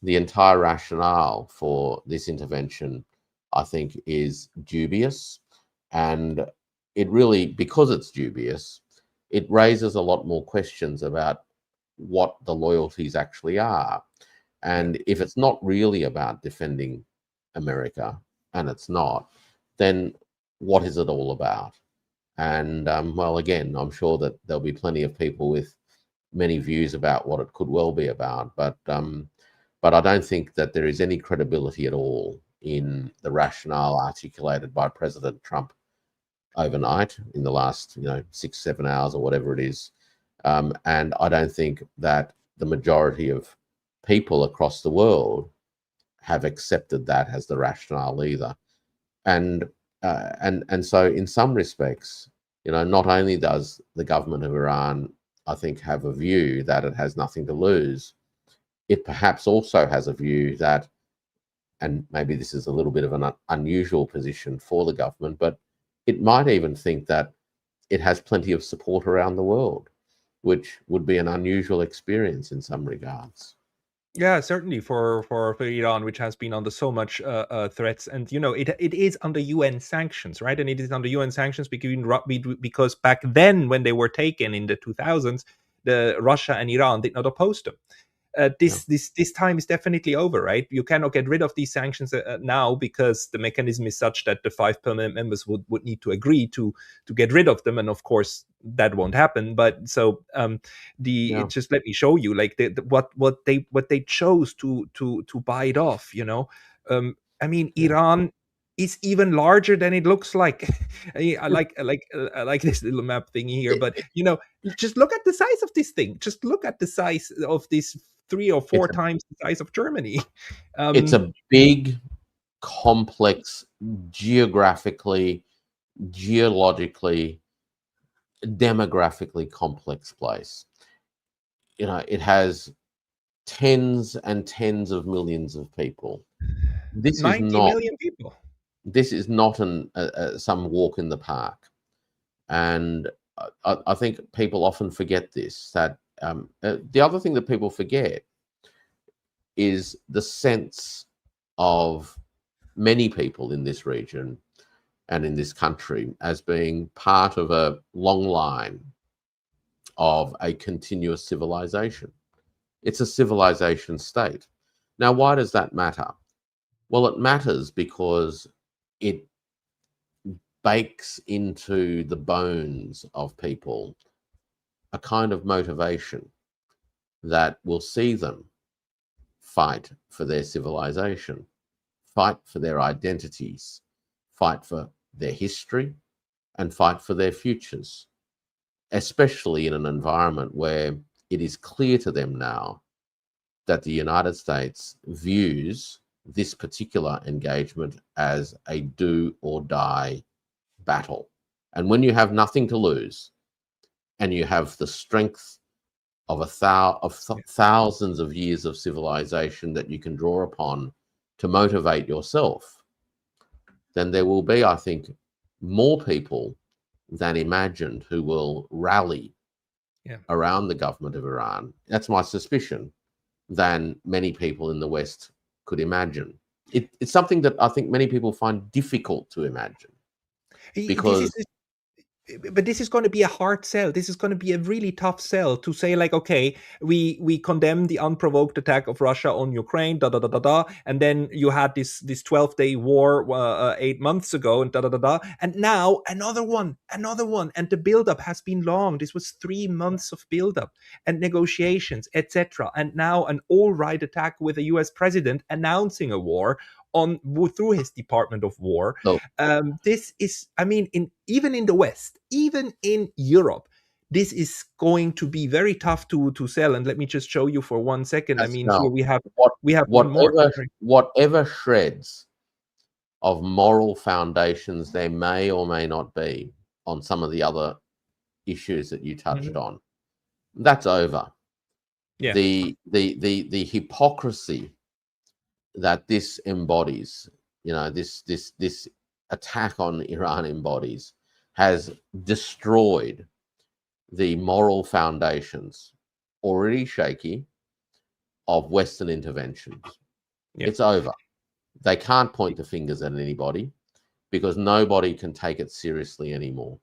the entire rationale for this intervention, I think, is dubious. And it really, because it's dubious, it raises a lot more questions about what the loyalties actually are. And if it's not really about defending America, and it's not, then what is it all about? And well, again, I'm sure that there'll be plenty of people with many views about what it could well be about, but I don't think that there is any credibility at all in the rationale articulated by President Trump overnight in the last 6-7 hours or whatever it is, and I don't think that the majority of people across the world have accepted that as the rationale either. And so in some respects, not only does the government of Iran, I think, have a view that it has nothing to lose, it perhaps also has a view that, and maybe this is a little bit of an unusual position for the government, but it might even think that it has plenty of support around the world, which would be an unusual experience in some regards. Yeah, certainly for Iran, which has been under so much threats, and it is under UN sanctions, right? And it is under UN sanctions because back then, when they were taken in the 2000s, Russia and Iran did not oppose them. This time is definitely over, right? You cannot get rid of these sanctions now because the mechanism is such that the 5 permanent members would need to agree to get rid of them, and of course that won't happen. But so just let me show you, like, what they chose to bite off. I mean, Iran is even larger than it looks like. I like this little map thing here, but just look at the size of this thing. Just look at the size of this 3 or 4 times the size of Germany. It's a big, complex, geographically, geologically, demographically complex place. It has tens and tens of millions of people. This 90 is not million people. This is not some walk in the park, and I think people often forget this. That the other thing that people forget is the sense of many people in this region and in this country as being part of a long line of a continuous civilization. It's a civilization state. Now, why does that matter? Well, it matters because it bakes into the bones of people a kind of motivation that will see them fight for their civilization, fight for their identities, fight for their history, and fight for their futures, especially in an environment where it is clear to them now that the United States views this particular engagement as a do or die battle. And when you have nothing to lose and you have the strength of thousands of years of civilization that you can draw upon to motivate yourself, then there will be, I think, more people than imagined who will rally around the government of Iran. That's my suspicion, than many people in the West could imagine. It's something that I think many people find difficult to imagine, because but this is going to be a hard sell. This is going to be a really tough sell to say, like, okay, we condemn the unprovoked attack of Russia on Ukraine, da da da da da, and then you had this 12-day war 8 months ago, and da da da da, and now another one, and the buildup has been long. This was 3 months of buildup and negotiations, etc., and now an all-right attack with a U.S. president announcing a war on through his Department of War. No. This is, I mean, even in the West, even in Europe, this is going to be very tough to sell. And let me just show you for 1 second. I mean, here we have one more. Whatever shreds of moral foundations there may or may not be on some of the other issues that you touched on, that's over. Yeah. The hypocrisy that this embodies, this attack on Iran embodies, has destroyed the moral foundations, already shaky, of Western interventions. Yeah. It's over. They can't point the fingers at anybody because nobody can take it seriously anymore.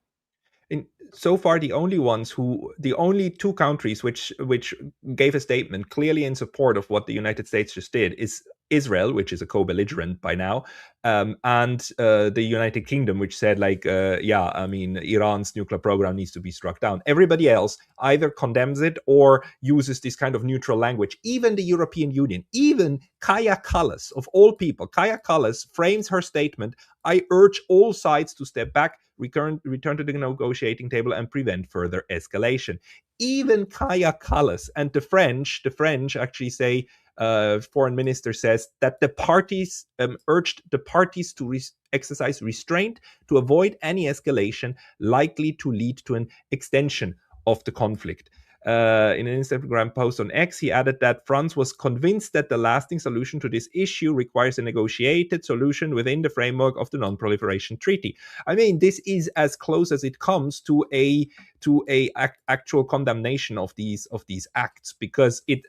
So far, the only two countries which gave a statement clearly in support of what the United States just did is Israel, which is a co-belligerent by now, and the United Kingdom, which said, like, Iran's nuclear program needs to be struck down. Everybody else either condemns it or uses this kind of neutral language. Even the European Union, even Kaja Kallas, of all people, Kaja Kallas frames her statement: I urge all sides to step back, return to the negotiating table, and prevent further escalation. Even Kaja Kallas and the French actually say, foreign minister says that the parties urged the parties to exercise restraint to avoid any escalation likely to lead to an extension of the conflict. In an Instagram post on X, he added that France was convinced that the lasting solution to this issue requires a negotiated solution within the framework of the Non-Proliferation Treaty. I mean, this is as close as it comes to a actual condemnation of these acts, because it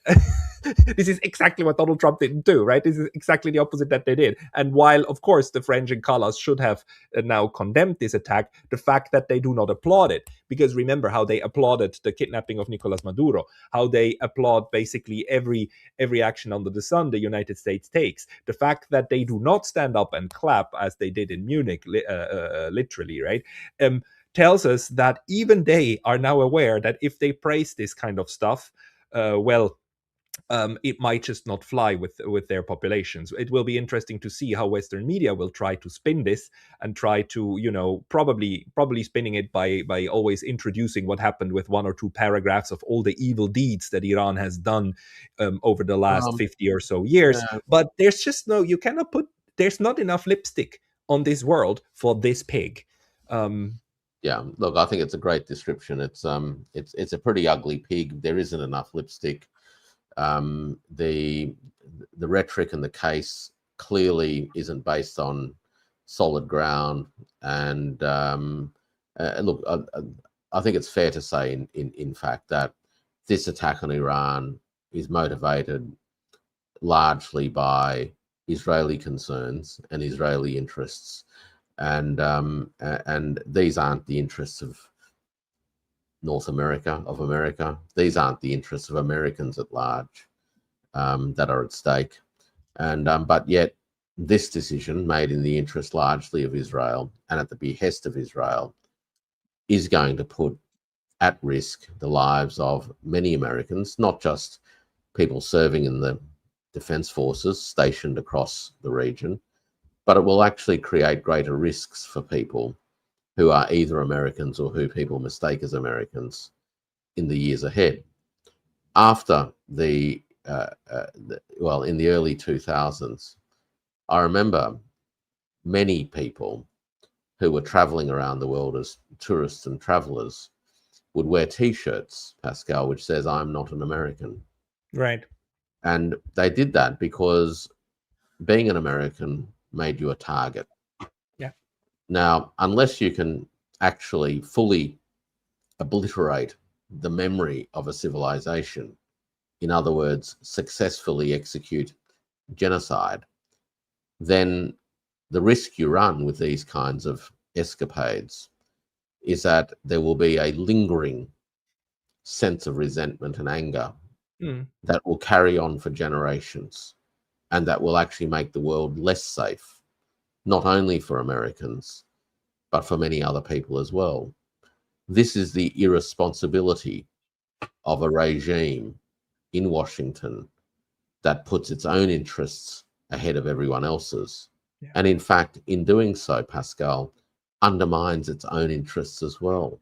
this is exactly what Donald Trump didn't do, right? This is exactly the opposite that they did. And while, of course, the French and Callas should have now condemned this attack, the fact that they do not applaud it, because remember how they applauded the kidnapping of Nicolas Maduro, how they applaud basically every action under the sun the United States takes. The fact that they do not stand up and clap as they did in Munich, literally, right? Tells us that even they are now aware that if they praise this kind of stuff, it might just not fly with their populations. It will be interesting to see how Western media will try to spin this and try to, probably spinning it by always introducing what happened with 1 or 2 paragraphs of all the evil deeds that Iran has done over the last 50 or so years. Yeah. But there's just there's not enough lipstick on this world for this pig. Yeah, look, I think it's a great description. It's a pretty ugly pig. There isn't enough lipstick. The rhetoric and the case clearly isn't based on solid ground. And look, I think it's fair to say, in fact, that this attack on Iran is motivated largely by Israeli concerns and Israeli interests. And these aren't the interests of North America, of America. These aren't the interests of Americans at large that are at stake. And but yet this decision, made in the interest largely of Israel and at the behest of Israel, is going to put at risk the lives of many Americans, not just people serving in the defense forces stationed across the region, but it will actually create greater risks for people who are either Americans or who people mistake as Americans in the years ahead. After in the early 2000s, I remember many people who were traveling around the world as tourists and travelers would wear T-shirts, Pascal, which says, "I'm not an American." Right. And they did that because being an American made you a target. Yeah. Now, unless you can actually fully obliterate the memory of a civilization, in other words, successfully execute genocide, then the risk you run with these kinds of escapades is that there will be a lingering sense of resentment and anger that will carry on for generations, and that will actually make the world less safe, not only for Americans, but for many other people as well. This is the irresponsibility of a regime in Washington that puts its own interests ahead of everyone else's. Yeah. And in fact, in doing so, Pascal, undermines its own interests as well.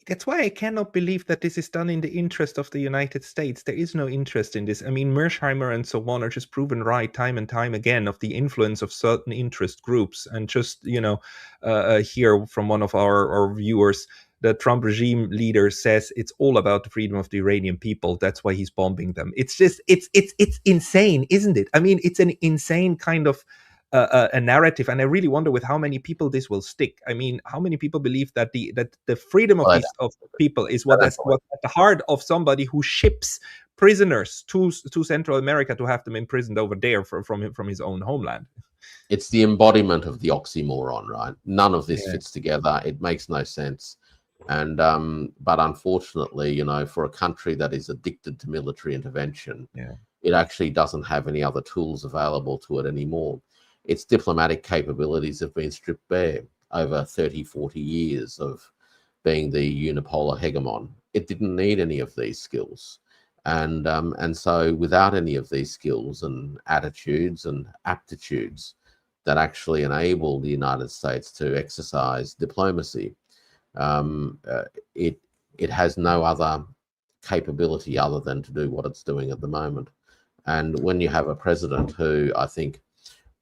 That's why I cannot believe that this is done in the interest of the United States. There is no interest in this. I mean, Mearsheimer and so on are just proven right time and time again of the influence of certain interest groups. And just, hear from one of our viewers, the Trump regime leader says it's all about the freedom of the Iranian people. That's why he's bombing them. It's just, it's insane, isn't it? I mean, it's an insane kind of a narrative, and I really wonder with how many people this will stick. I mean, how many people believe that the freedom of these of people is what at the heart of somebody who ships prisoners to Central America to have them imprisoned over there from his own homeland? It's the embodiment of the oxymoron, right? None of this fits together. It makes no sense. And but unfortunately, for a country that is addicted to military intervention, it actually doesn't have any other tools available to it anymore. Its diplomatic capabilities have been stripped bare over 30, 40 years of being the unipolar hegemon. It didn't need any of these skills. And so without any of these skills and attitudes and aptitudes that actually enable the United States to exercise diplomacy, it has no other capability other than to do what it's doing at the moment. And when you have a president who I think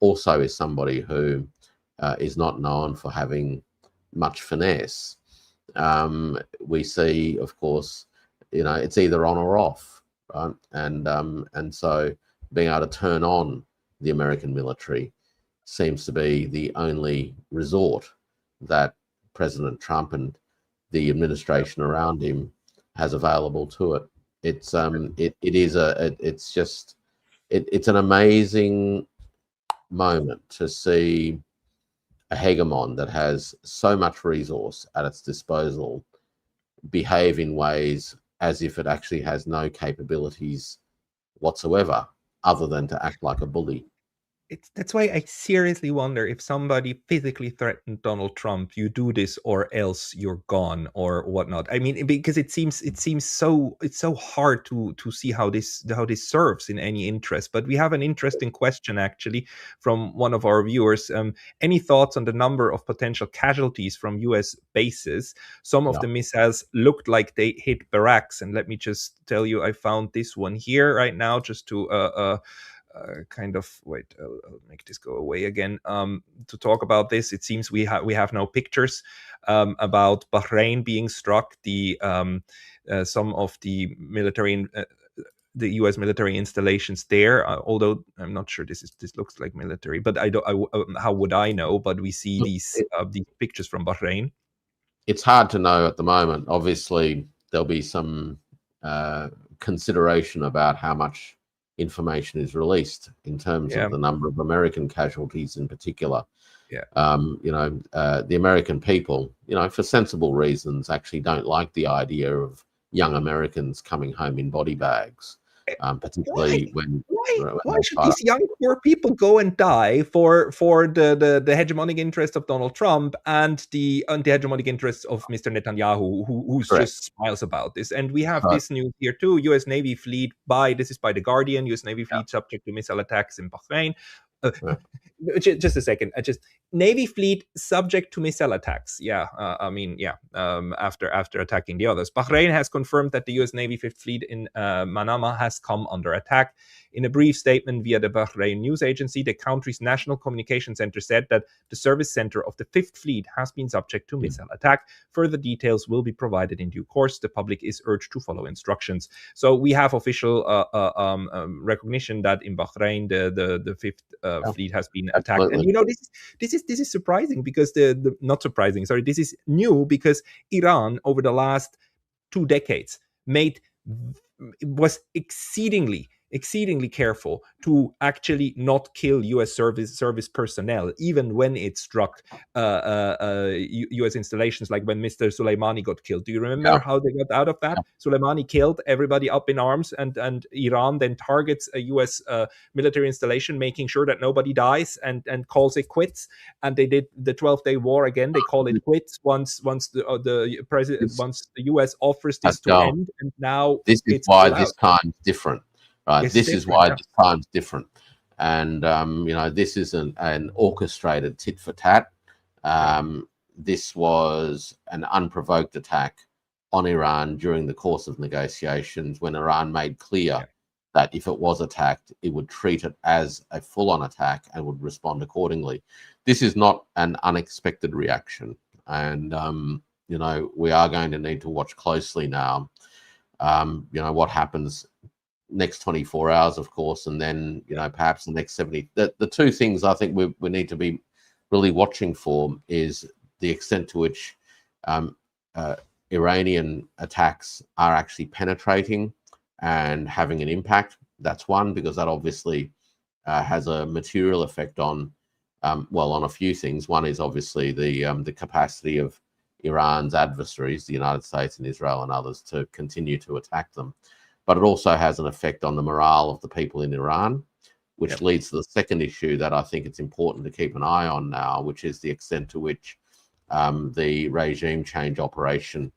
also is somebody who is not known for having much finesse, we see, of course, it's either on or off, right? And so being able to turn on the American military seems to be the only resort that President Trump and the administration around him has available to it. It's it's an amazing moment to see a hegemon that has so much resource at its disposal behave in ways as if it actually has no capabilities whatsoever other than to act like a bully. That's why I seriously wonder if somebody physically threatened Donald Trump, you do this or else you're gone or whatnot. I mean, because it's so hard to see how this serves in any interest. But we have an interesting question actually from one of our viewers. Any thoughts on the number of potential casualties from U.S. bases? Some of the missiles looked like they hit barracks, and let me just tell you, I found this one here right now just to I'll make this go away again. To talk about this, it seems we have no pictures about Bahrain being struck. The some of the military, the U.S. military installations there. Although I'm not sure this looks like military, but how would I know? But we see these pictures from Bahrain. It's hard to know at the moment. Obviously, there'll be some consideration about how much information is released in terms of the number of American casualties in particular. The American people, for sensible reasons, actually don't like the idea of young Americans coming home in body bags, particularly why should these young poor people go and die for the hegemonic interests of Donald Trump and the hegemonic interests of Mr. Netanyahu, who just smiles about this? And we have this news here too: U.S. Navy fleet this is by The Guardian. U.S. Navy fleet subject to missile attacks in Bahrain. Just a second. Navy fleet subject to missile attacks. After attacking the others, Bahrain has confirmed that the U.S. Navy Fifth Fleet in Manama has come under attack. In a brief statement via the Bahrain news agency, the country's national communication center said that the service center of the Fifth Fleet has been subject to missile attack. Further details will be provided in due course. The public is urged to follow instructions. So we have official recognition that in Bahrain the Fifth Fleet has been attacked. Absolutely. And this is surprising because not surprising. Sorry, this is new because Iran over the last 2 decades was exceedingly exceedingly careful to actually not kill U.S. service personnel, even when it struck U.S. installations, like when Mr. Soleimani got killed. Do you remember how they got out of that? Soleimani killed everybody up in arms, and Iran then targets a U.S. Military installation, making sure that nobody dies, and calls it quits. And they did the 12-day war again. They call it quits once the president, once the U.S. offers this to end, and now this is why this time's different, right? This is why this time's different, and this is an orchestrated tit for tat. This was an unprovoked attack on Iran during the course of negotiations, when Iran made clear that if it was attacked, it would treat it as a full-on attack and would respond accordingly. This is not an unexpected reaction, and we are going to need to watch closely now. What happens next 24 hours, of course, and then perhaps the next 70. The two things I think we need to be really watching for is the extent to which Iranian attacks are actually penetrating and having an impact. That's one, because that obviously has a material effect on on a few things. One is obviously the capacity of Iran's adversaries, the United States and Israel and others, to continue to attack them. But it also has an effect on the morale of the people in Iran, which leads to the second issue that I think it's important to keep an eye on now, which is the extent to which the regime change operation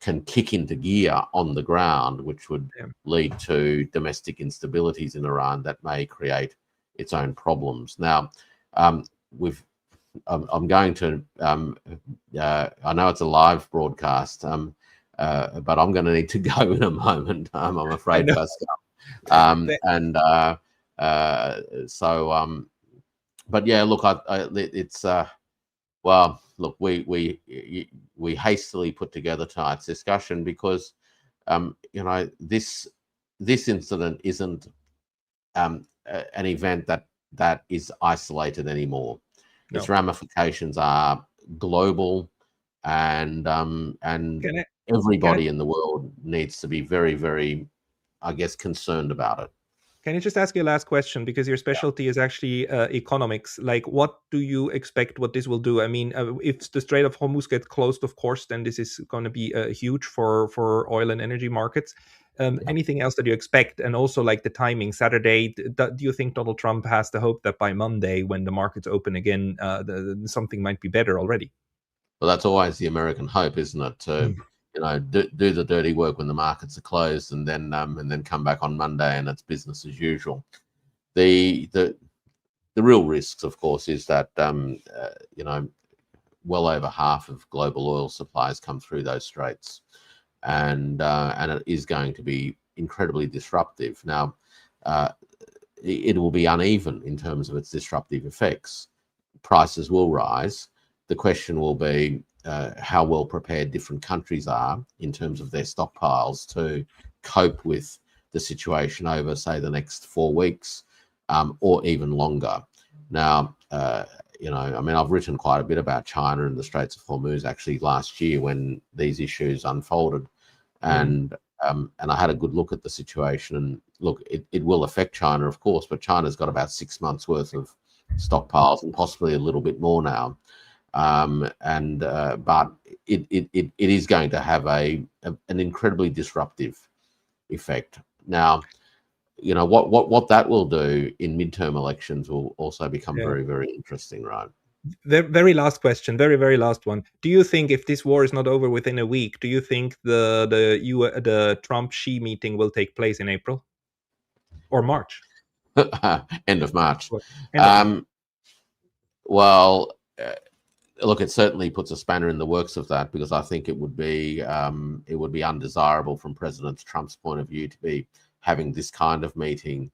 can kick into gear on the ground, which would lead to domestic instabilities in Iran that may create its own problems. Now, I'm going to, I know it's a live broadcast, but I'm going to need to go in a moment, I'm afraid, Pascal. But yeah, look, it's look, we hastily put together tonight's discussion because this incident isn't an event that is isolated anymore. No. Its ramifications are global, and everybody in the world needs to be very, very, I guess, concerned about it. Can I just ask you a last question, because your specialty is actually economics? Like, what do you expect what this will do? I mean, if the Strait of Hormuz gets closed, of course, then this is going to be huge for oil and energy markets. Anything else that you expect? And also, like, the timing, Saturday, do you think Donald Trump has the hope that by Monday, when the markets open again, something might be better already? Well, that's always the American hope, isn't it? To do the dirty work when the markets are closed, and then come back on Monday and it's business as usual. The real risks, of course, is that well over half of global oil supplies come through those straits, and it is going to be incredibly disruptive. Now, it will be uneven in terms of its disruptive effects. Prices will rise. The question will be how well prepared different countries are in terms of their stockpiles to cope with the situation over, say, the next 4 weeks or even longer. Now, I mean, I've written quite a bit about China and the Straits of Hormuz actually last year when these issues unfolded, and I had a good look at the situation. And look, it will affect China, of course, but China's got about 6 months worth of stockpiles and possibly a little bit more now. But it is going to have an incredibly disruptive effect. Now, what that will do in midterm elections will also become very, very interesting, right? The very last question, very, very last one. Do you think if this war is not over within a week, do you think the Trump-Xi meeting will take place in April or March? End of March. Look, it certainly puts a spanner in the works of that, because I think it would be undesirable from President Trump's point of view to be having this kind of meeting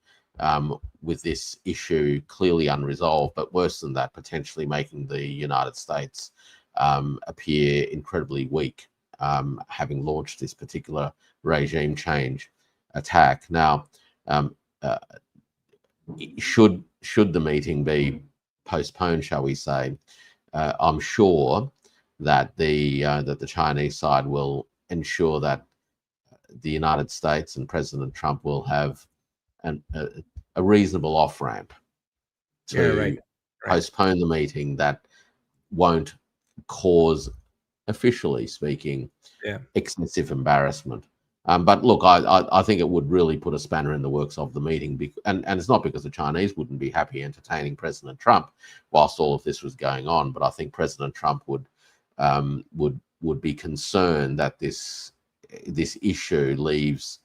with this issue clearly unresolved, but worse than that, potentially making the United States appear incredibly weak, having launched this particular regime change attack. Now, should the meeting be postponed, shall we say, I'm sure that the Chinese side will ensure that the United States and President Trump will have a reasonable off ramp to Right. postpone the meeting that won't cause, officially speaking, excessive embarrassment. But look, I think it would really put a spanner in the works of the meeting, and it's not because the Chinese wouldn't be happy entertaining President Trump whilst all of this was going on, but I think President Trump would be concerned that this issue leaves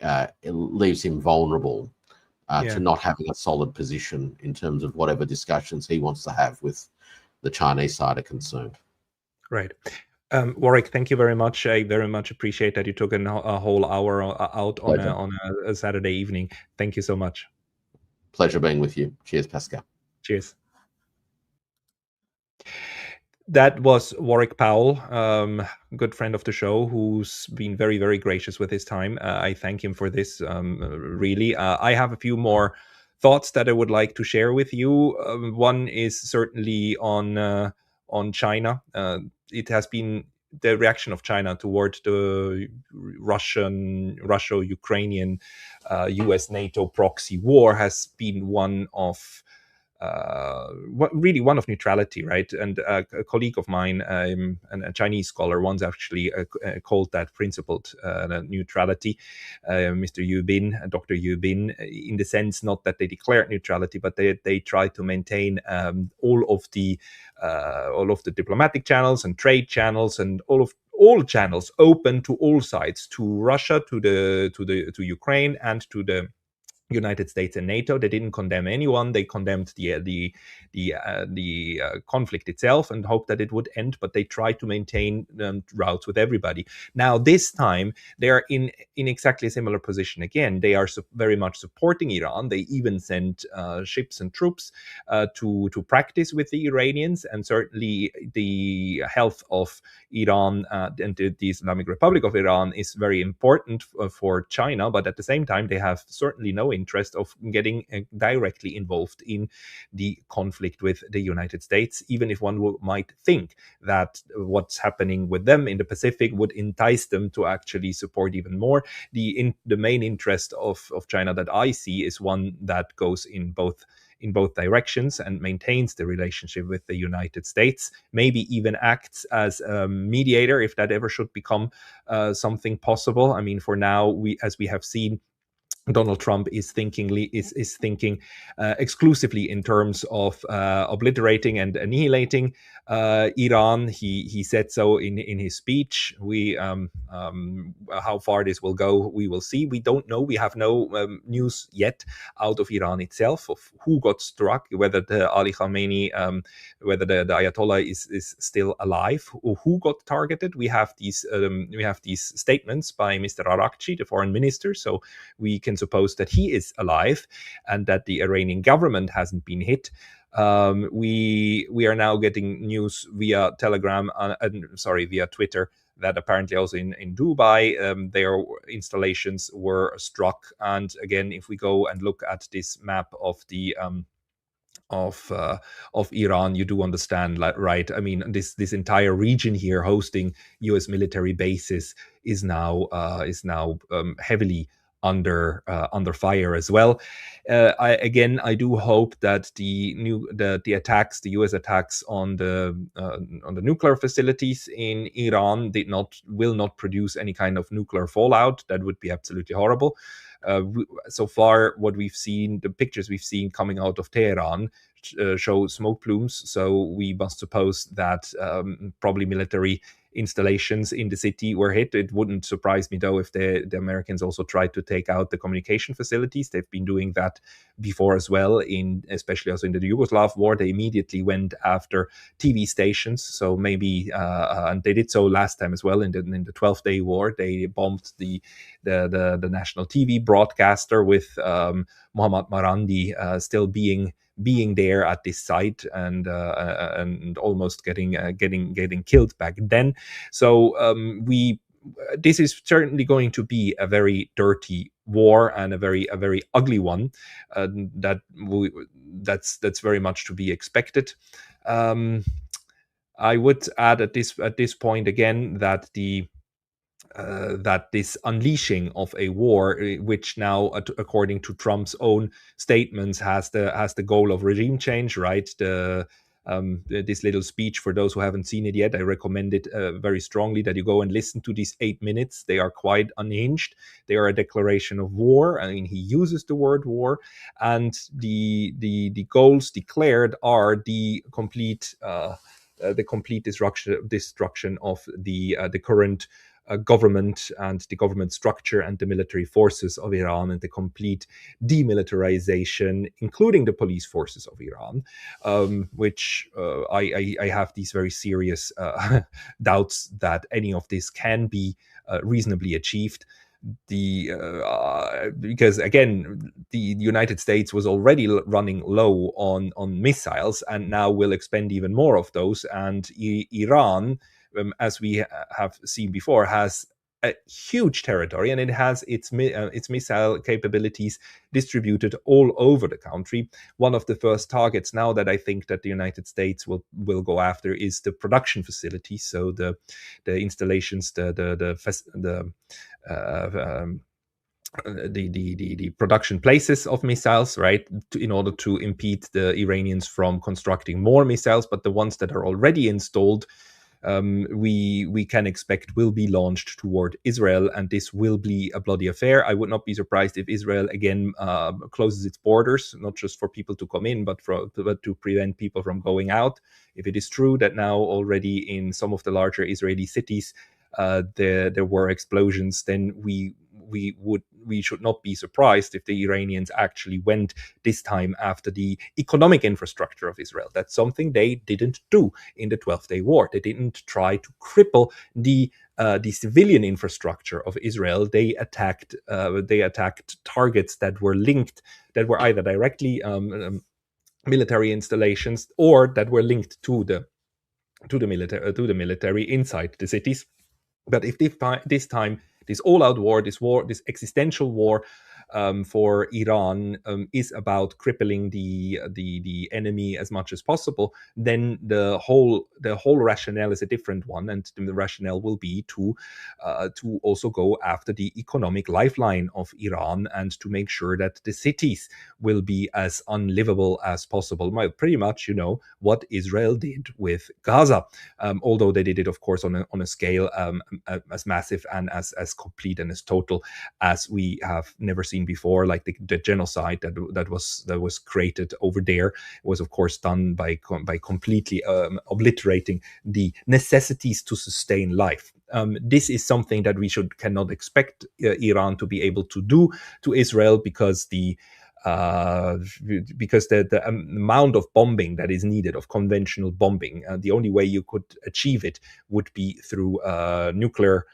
him vulnerable to not having a solid position in terms of whatever discussions he wants to have with the Chinese side are concerned. Right. Warwick, thank you very much. I very much appreciate that you took a whole hour out on a Saturday evening. Thank you so much. Pleasure being with you. Cheers, Pascal. Cheers. That was Warwick Powell, good friend of the show, who's been very, very gracious with his time. I thank him for this, really. I have a few more thoughts that I would like to share with you. One is certainly on China. It has been the reaction of China toward the Russia-Ukrainian US-NATO proxy war has been one of one of neutrality, right? And a colleague of mine, and a Chinese scholar, once actually called that principled neutrality, Mr. Yu Bin, Dr. Yu Bin, in the sense not that they declared neutrality, but they try to maintain all of the diplomatic channels and trade channels and all channels open to all sides, to Russia, to Ukraine, and to the United States and NATO. They didn't condemn anyone. They condemned the conflict itself and hoped that it would end, but they tried to maintain routes with everybody. Now, this time, they are in exactly a similar position again. They are very much supporting Iran. They even sent ships and troops to practice with the Iranians, and certainly the health of Iran and the Islamic Republic of Iran is very important for China, but at the same time, they have certainly no interest of getting directly involved in the conflict with the United States, even if one might think that what's happening with them in the Pacific would entice them to actually support even more. The main interest of China that I see is one that goes in both directions and maintains the relationship with the United States, maybe even acts as a mediator if that ever should become something possible. I mean, for now, as we have seen, Donald Trump is thinking exclusively in terms of obliterating and annihilating Iran. He said so in his speech. How far this will go, we will see. We don't know. We have no news yet out of Iran itself of who got struck, whether the Ali Khamenei, whether the Ayatollah is still alive, or who got targeted. We have these statements by Mr. Arakchi, the foreign minister. So we can suppose that he is alive and that the Iranian government hasn't been hit. We are now getting news via via Twitter that apparently also in Dubai their installations were struck. And again, if we go and look at this map of the of Iran, you do understand, right? I mean, this entire region here hosting U.S. military bases is now heavily under fire as well. I do hope that the attacks, the U.S. attacks on the nuclear facilities in Iran will not produce any kind of nuclear fallout. That would be absolutely horrible. So far, what we've seen, the pictures we've seen coming out of Tehran show smoke plumes. So we must suppose that probably military installations in the city were hit. It wouldn't surprise me, though, if the Americans also tried to take out the communication facilities. They've been doing that before as well, especially also in the Yugoslav war. They immediately went after TV stations. So maybe, and they did so last time as well in the 12-day war. They bombed the national TV broadcaster with Mohammad Marandi still being there at this site and almost getting killed back then. So this is certainly going to be a very dirty war and a very ugly one. That's very much to be expected. I would add at this point again that the that this unleashing of a war, which now, according to Trump's own statements, has the goal of regime change, right? This little speech, for those who haven't seen it yet, I recommend it very strongly that you go and listen to these 8 minutes. They are quite unhinged. They are a declaration of war. I mean, he uses the word war, and the goals declared are the complete destruction of the current government and the government structure and the military forces of Iran, and the complete demilitarization, including the police forces of Iran, which I have these very serious doubts that any of this can be reasonably achieved. Because again, the United States was already running low on missiles, and now will expend even more of those. And Iran, as we have seen before, has a huge territory, and it has its missile capabilities distributed all over the country. One of the first targets now that I think that the United States will go after is the production facilities, so the installations, the production places of missiles, right, in order to impede the Iranians from constructing more missiles. But the ones that are already installed, we can expect will be launched toward Israel, and this will be a bloody affair. I would not be surprised if Israel again closes its borders, not just for people to come in, but to prevent people from going out. If it is true that now already in some of the larger Israeli cities there were explosions, then we should not be surprised if the Iranians actually went this time after the economic infrastructure of Israel. That's something they didn't do in the 12-day war. They didn't try to cripple the civilian infrastructure of Israel. They attacked targets that were linked, that were either directly military installations, or that were linked to the military inside the cities. But if this time, this all-out war, this existential war for Iran is about crippling the enemy as much as possible, then the whole rationale is a different one, and the rationale will be to also go after the economic lifeline of Iran, and to make sure that the cities will be as unlivable as possible. Pretty much, what Israel did with Gaza, although they did it, of course, on a scale as massive and as complete and as total as we have never seen before. Like the genocide that was created over there was, of course, done by completely obliterating the necessities to sustain life. This is something that we cannot expect Iran to be able to do to Israel, because the amount of bombing that is needed, of conventional bombing, the only way you could achieve it would be through nuclear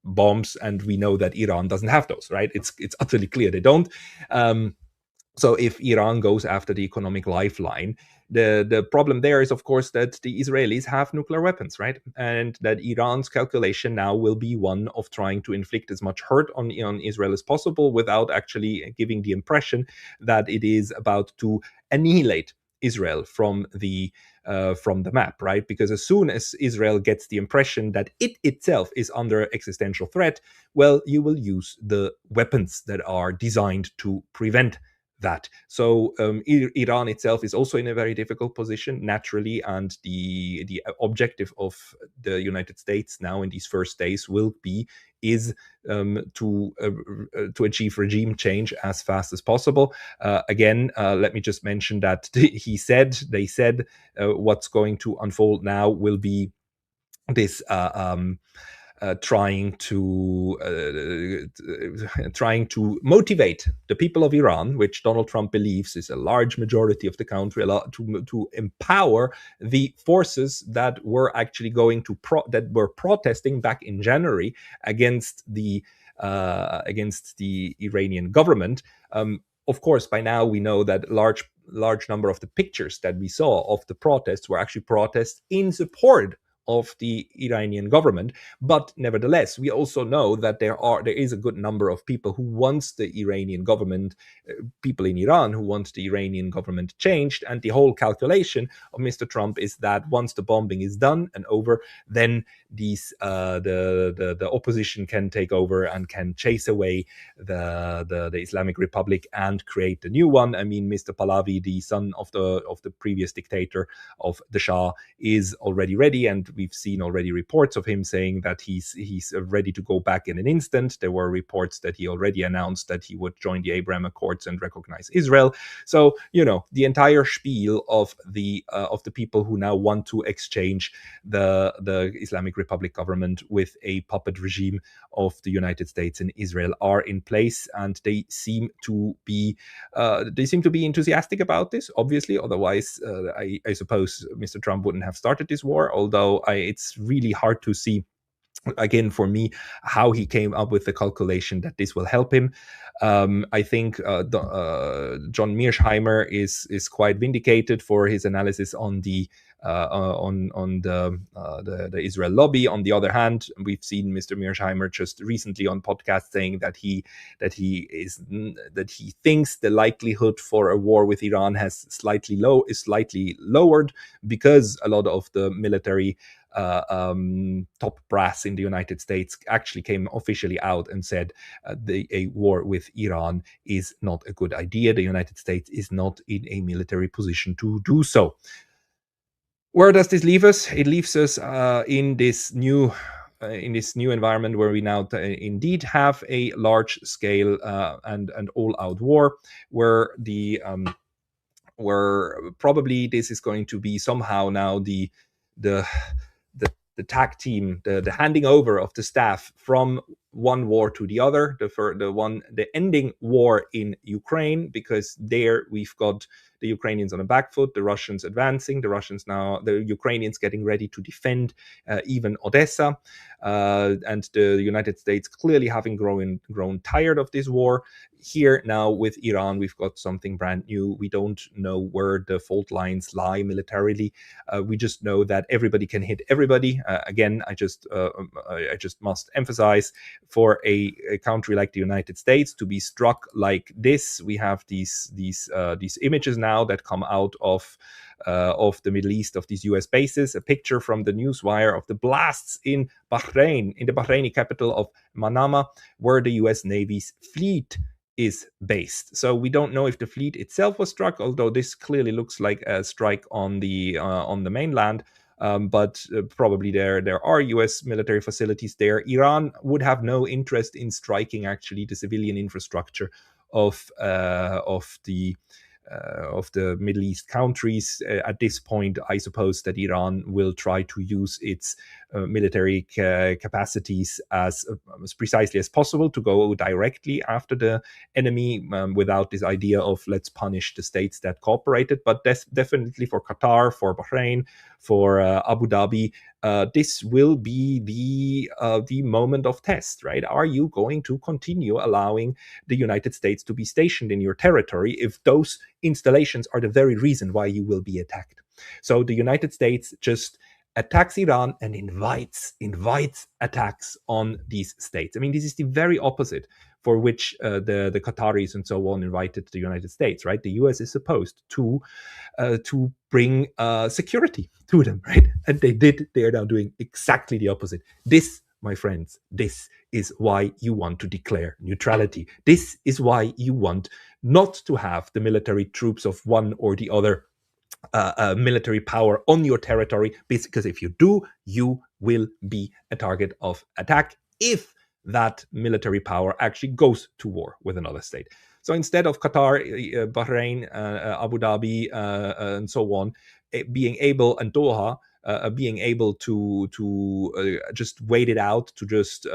bombs, and we know that Iran doesn't have those, right? It's utterly clear they don't. So if Iran goes after the economic lifeline, the problem there is, of course, that the Israelis have nuclear weapons, right? And that Iran's calculation now will be one of trying to inflict as much hurt on Israel as possible, without actually giving the impression that it is about to annihilate Israel from the map, right? Because as soon as Israel gets the impression that it itself is under existential threat, well, you will use the weapons that are designed to prevent that. So Iran itself is also in a very difficult position, naturally, and the objective of the United States now in these first days is to achieve regime change as fast as possible. Again, let me just mention that they said what's going to unfold now will be this trying to motivate the people of Iran, which Donald Trump believes is a large majority of the country, to empower the forces that were actually that were protesting back in January against the Iranian government. Of course, by now we know that large number of the pictures that we saw of the protests were actually protests in support of the Iranian government. But nevertheless, we also know that there is a good number of people who wants the Iranian government, people in Iran who want the Iranian government changed. And the whole calculation of Mr. Trump is that once the bombing is done and over, then the opposition can take over and can chase away the Islamic Republic and create a new one. I mean, Mr. Pahlavi, the son of the previous dictator of the Shah, is already ready, and we've seen already reports of him saying that he's ready to go back in an instant. There were reports that he already announced that he would join the Abraham Accords and recognize Israel. So the entire spiel of the people who now want to exchange the Islamic Republic government with a puppet regime of the United States and Israel are in place, and they seem to be enthusiastic about this. Obviously, otherwise, I suppose Mr. Trump wouldn't have started this war. Although it's really hard to see, again, for me, how he came up with the calculation that this will help him. I think John Mearsheimer is quite vindicated for his analysis on the Israel lobby. On the other hand, we've seen Mr. Mearsheimer just recently on podcast saying that he thinks the likelihood for a war with Iran is slightly lowered, because a lot of the military top brass in the United States actually came officially out and said a war with Iran is not a good idea. The United States is not in a military position to do so. Where does this leave us? It leaves us in this new environment where we now indeed have a large scale and all-out war, where where probably this is going to be somehow now the tag team, the handing over of the staff from one war to the other, the ending war in Ukraine, because there we've got the Ukrainians on a back foot, the Russians advancing, the Ukrainians getting ready to defend even Odessa, and the United States clearly having grown tired of this war. Here now with Iran, we've got something brand new. We don't know where the fault lines lie militarily. We just know that everybody can hit everybody. Again, I just must emphasize, for a country like the United States to be struck like this, we have these images now that come out of the Middle East, of these US bases. A picture from the Newswire of the blasts in Bahrain, in the Bahraini capital of Manama, where the US Navy's fleet is based. So we don't know if the fleet itself was struck, although this clearly looks like a strike on the mainland. But probably there are US military facilities there. Iran would have no interest in striking actually the civilian infrastructure of the Middle East countries. At this point, I suppose that Iran will try to use its military capacities as precisely as possible to go directly after the enemy, without this idea of let's punish the states that cooperated. But definitely for Qatar, for Bahrain, for Abu Dhabi, this will be the moment of test, right? Are you going to continue allowing the United States to be stationed in your territory if those installations are the very reason why you will be attacked? So the United States just attacks Iran and invites attacks on these states. I mean, this is the very opposite for which the Qataris and so on invited the United States, right? The US is supposed to bring security to them, right? And they are now doing exactly the opposite. This, my friends, this is why you want to declare neutrality. This is why you want not to have the military troops of one or the other military power on your territory, because if you do, you will be a target of attack if that military power actually goes to war with another state. So instead of Qatar, Bahrain, Abu Dhabi, and so on, being able, and Doha, being able to just wait it out, to just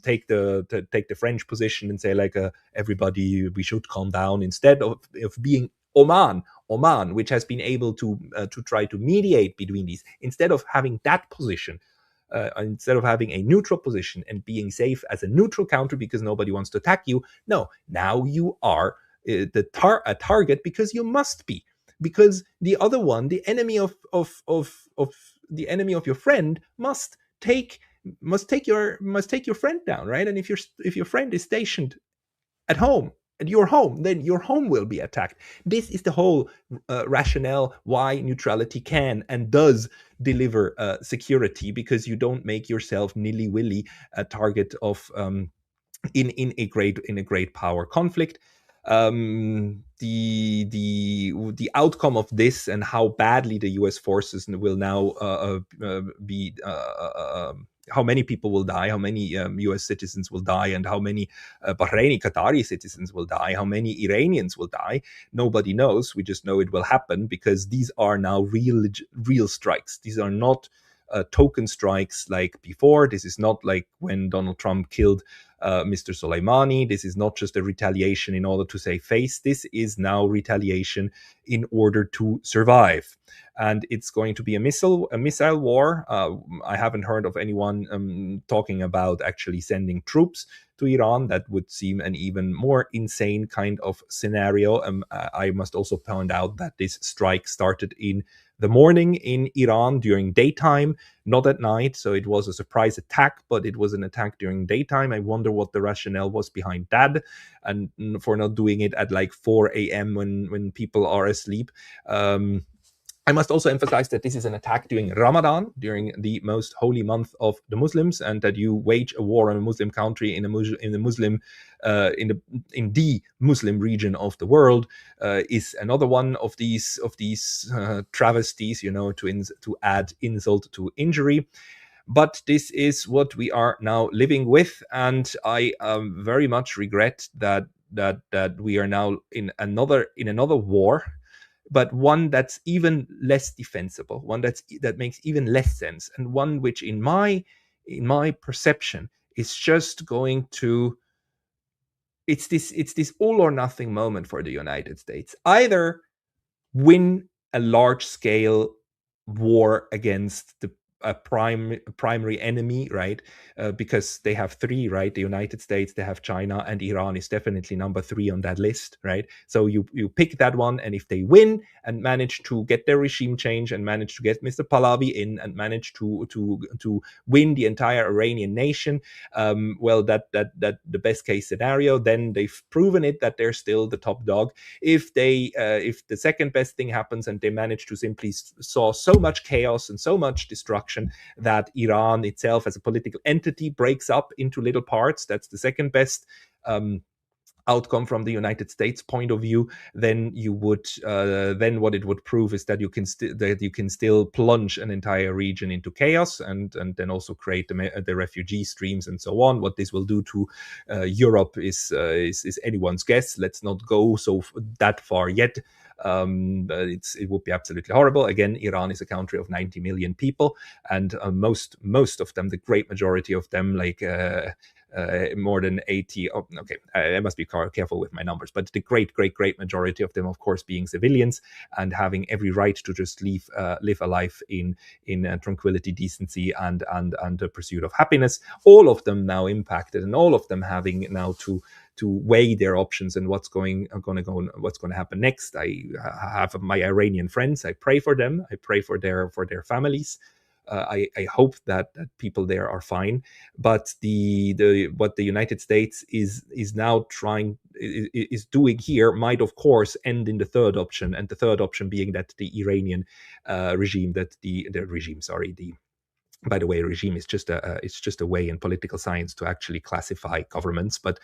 take the French position and say like everybody, we should calm down, instead of being Oman, which has been able to try to mediate between these, instead of having that position, instead of having a neutral position and being safe as a neutral country because nobody wants to attack you. No, now you are a target because you must be, because the other one, the enemy of the enemy of your friend must take your friend down, right? And if your friend is stationed at home, at your home, then your home will be attacked. This is the whole rationale why neutrality can and does deliver security, because you don't make yourself nilly-willy a target of in a great power conflict. The outcome of this and how badly the U.S. forces will now be. How many people will die, how many US citizens will die, and how many Bahraini, Qatari citizens will die, how many Iranians will die. Nobody knows. We just know it will happen, because these are now real strikes. These are not token strikes like before. This is not like when Donald Trump killed Mr. Soleimani. This is not just a retaliation in order to save face. This is now retaliation in order to survive. And it's going to be a missile war. I haven't heard of anyone talking about actually sending troops to Iran. That would seem an even more insane kind of scenario. I must also point out that this strike started in the morning in Iran during daytime, not at night. So it was a surprise attack, but it was an attack during daytime. I wonder what the rationale was behind that, and for not doing it at like 4 a.m. when people are asleep. I must also emphasize that this is an attack during Ramadan, during the most holy month of the Muslims, and that you wage a war on a Muslim country in the Muslim region of the world is another one of these travesties, to add insult to injury. But this is what we are now living with, and I very much regret that we are now in another war, but one that's even less defensible, one that makes even less sense, and one which, in my perception, is just going to. It's this all or nothing moment for the United States. Either win a large scale war against a primary enemy, right? Because they have three, right? The United States, they have China, and Iran is definitely number 3 on that list, right? So you pick that one, and if they win and manage to get their regime change and manage to get Mr. Pahlavi in and manage to win the entire Iranian nation, well, that the best case scenario, then they've proven it that they're still the top dog. If the second best thing happens and they manage to simply sow so much chaos and so much destruction that Iran itself as a political entity breaks up into little parts, that's the second best outcome from the United States point of view, then you would then what it would prove is that you can still plunge an entire region into chaos, and then also create the refugee streams and so on. What this will do to Europe is anyone's guess. Let's not go that far yet. It would be absolutely horrible. Again, Iran is a country of 90 million people, and most of them, the great majority of them, like more than 80. Oh, okay, I must be careful with my numbers, but the great majority of them, of course, being civilians and having every right to just live a life in tranquility, decency, and the pursuit of happiness. All of them now impacted, and all of them having now to weigh their options and what's going to happen next. I have my Iranian friends. I pray for them. I pray for their families. I hope that people there are fine. But what the United States is now is doing here might, of course, end in the third option, and the third option being that the Iranian regime, by the way, regime is just a way in political science to actually classify governments, but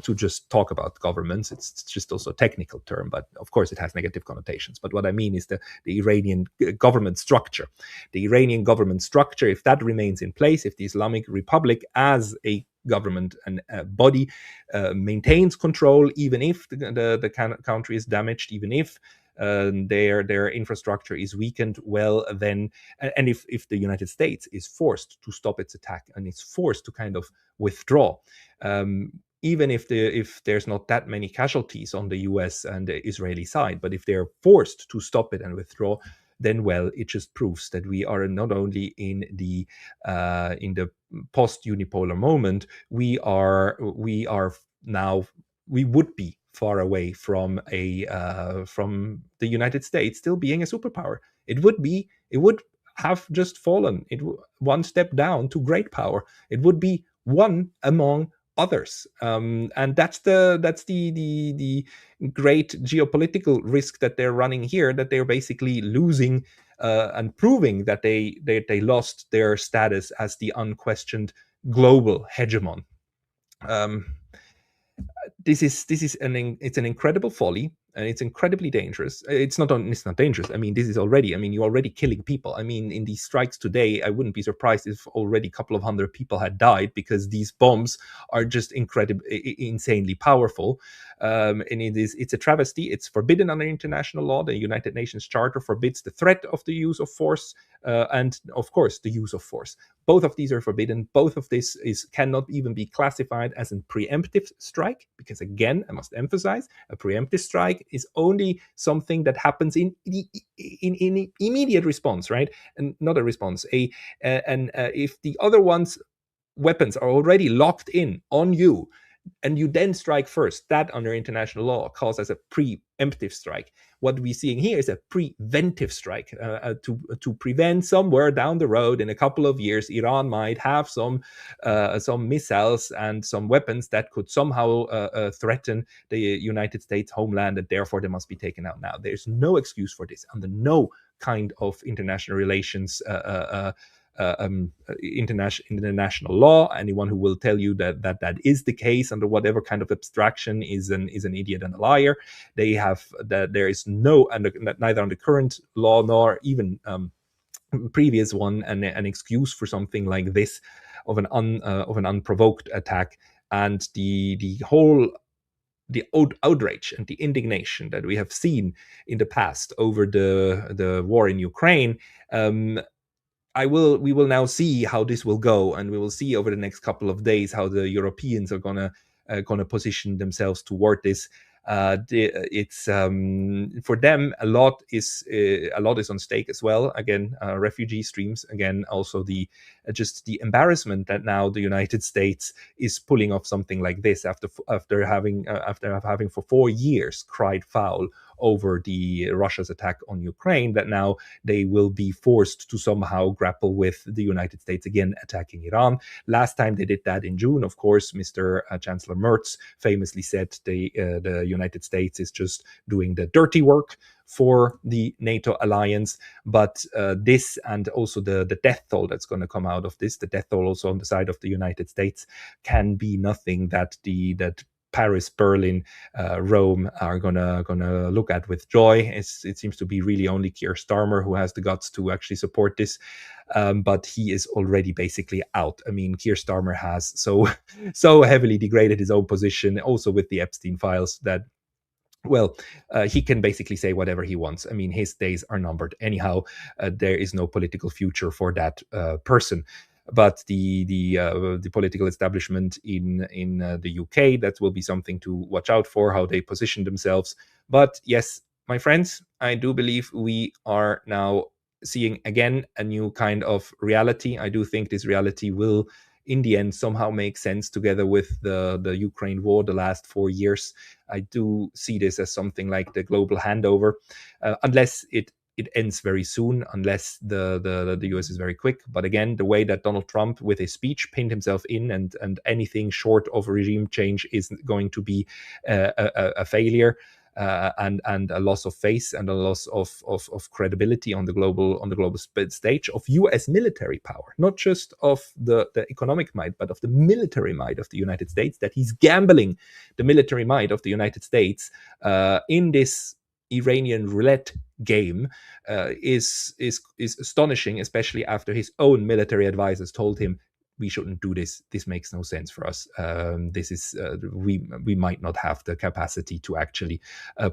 to just talk about governments, it's just also a technical term, but of course it has negative connotations. But what I mean is the Iranian government structure. The Iranian government structure, if that remains in place, if the Islamic Republic as a government and body maintains control, even if the country is damaged, even if their infrastructure is weakened, well, then, and if the United States is forced to stop its attack and is forced to kind of withdraw, even if there's not that many casualties on the US and the Israeli side, but if they're forced to stop it and withdraw, then, well, it just proves that we are not only in the post-unipolar moment, we would be far away from the United States still being a superpower. It would have just fallen one step down to great power. It would be one among others, and that's the great geopolitical risk that they're running here, that they're basically losing and proving that they lost their status as the unquestioned global hegemon. Um, this is it's an incredible folly, and it's incredibly dangerous. It's not dangerous. I mean, this is already. I mean, you're already killing people. I mean, in these strikes today, I wouldn't be surprised if already a couple of hundred people had died, because these bombs are just insanely powerful. And it's a travesty. It's forbidden under international law. The United Nations Charter forbids the threat of the use of force, and of course the use of force. Both of these are forbidden. Both of this cannot even be classified as a preemptive strike, because again, I must emphasize, a preemptive strike is only something that happens in immediate response, right? And not a response. If the other one's weapons are already locked in on you, and you then strike first, that under international law calls as a preemptive strike. What we're seeing here is a preventive strike, to prevent somewhere down the road in a couple of years, Iran might have some missiles and some weapons that could somehow threaten the United States homeland, and therefore they must be taken out now. There's no excuse for this under no kind of international relations international law. Anyone who will tell you that is the case under whatever kind of abstraction is an idiot and a liar. They have that there is neither under current law nor even previous one an excuse for something like this of an unprovoked attack. And the whole outrage and the indignation that we have seen in the past over the war in Ukraine, we will now see how this will go, and we will see over the next couple of days how the Europeans are gonna position themselves toward this. It's for them a lot is on stake as well. Again, refugee streams. Again, also just the embarrassment that now the United States is pulling off something like this after having for 4 years cried foul over the Russia's attack on Ukraine, that now they will be forced to somehow grapple with the United States again attacking Iran. Last time they did that in June, of course, Mr. Chancellor Merz famously said the United States is just doing the dirty work for the NATO alliance. But this, and also the death toll that's going to come out of this, the death toll also on the side of the United States, can be nothing that Paris, Berlin, Rome are gonna look at with joy. It seems to be really only Keir Starmer who has the guts to actually support this, but he is already basically out. I mean, Keir Starmer has so heavily degraded his own position, also with the Epstein files, that he can basically say whatever he wants. I mean, his days are numbered anyhow. There is no political future for that person. But the political establishment in the UK, that will be something to watch out for, how they position themselves. But yes, my friends, I do believe we are now seeing again a new kind of reality. I do think this reality will, in the end, somehow make sense together with the Ukraine war the last 4 years. I do see this as something like the global handover, unless it ends very soon, unless the US is very quick. But again, the way that Donald Trump with his speech pinned himself in, and anything short of regime change is going to be a failure, and a loss of face, and a loss of credibility on the global stage of US military power, not just of the economic might, but of the military might of the United States, that he's gambling the military might of the United States in this Iranian roulette game, is astonishing, especially after his own military advisors told him, we shouldn't do this. This makes no sense for us. This is we might not have the capacity to actually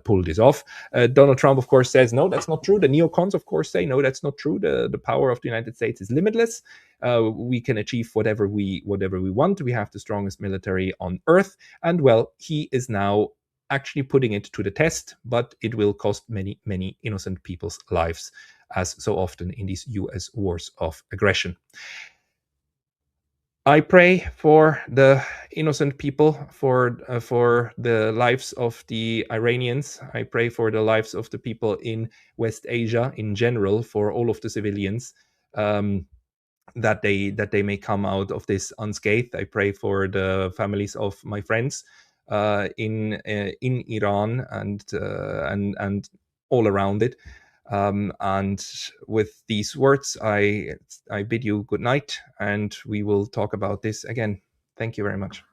pull this off. Donald Trump, of course, says no, that's not true. The neocons, of course, say no, that's not true. The power of the United States is limitless. We can achieve whatever we want. We have the strongest military on earth, and well, he is now actually putting it to the test, but it will cost many, many innocent people's lives, as so often in these US wars of aggression. I pray for the innocent people, for the lives of the Iranians. I pray for the lives of the people in West Asia in general, for all of the civilians. that they may come out of this unscathed. I pray for the families of my friends in Iran and all around it. And with these words, I bid you good night, and we will talk about this again. Thank you very much.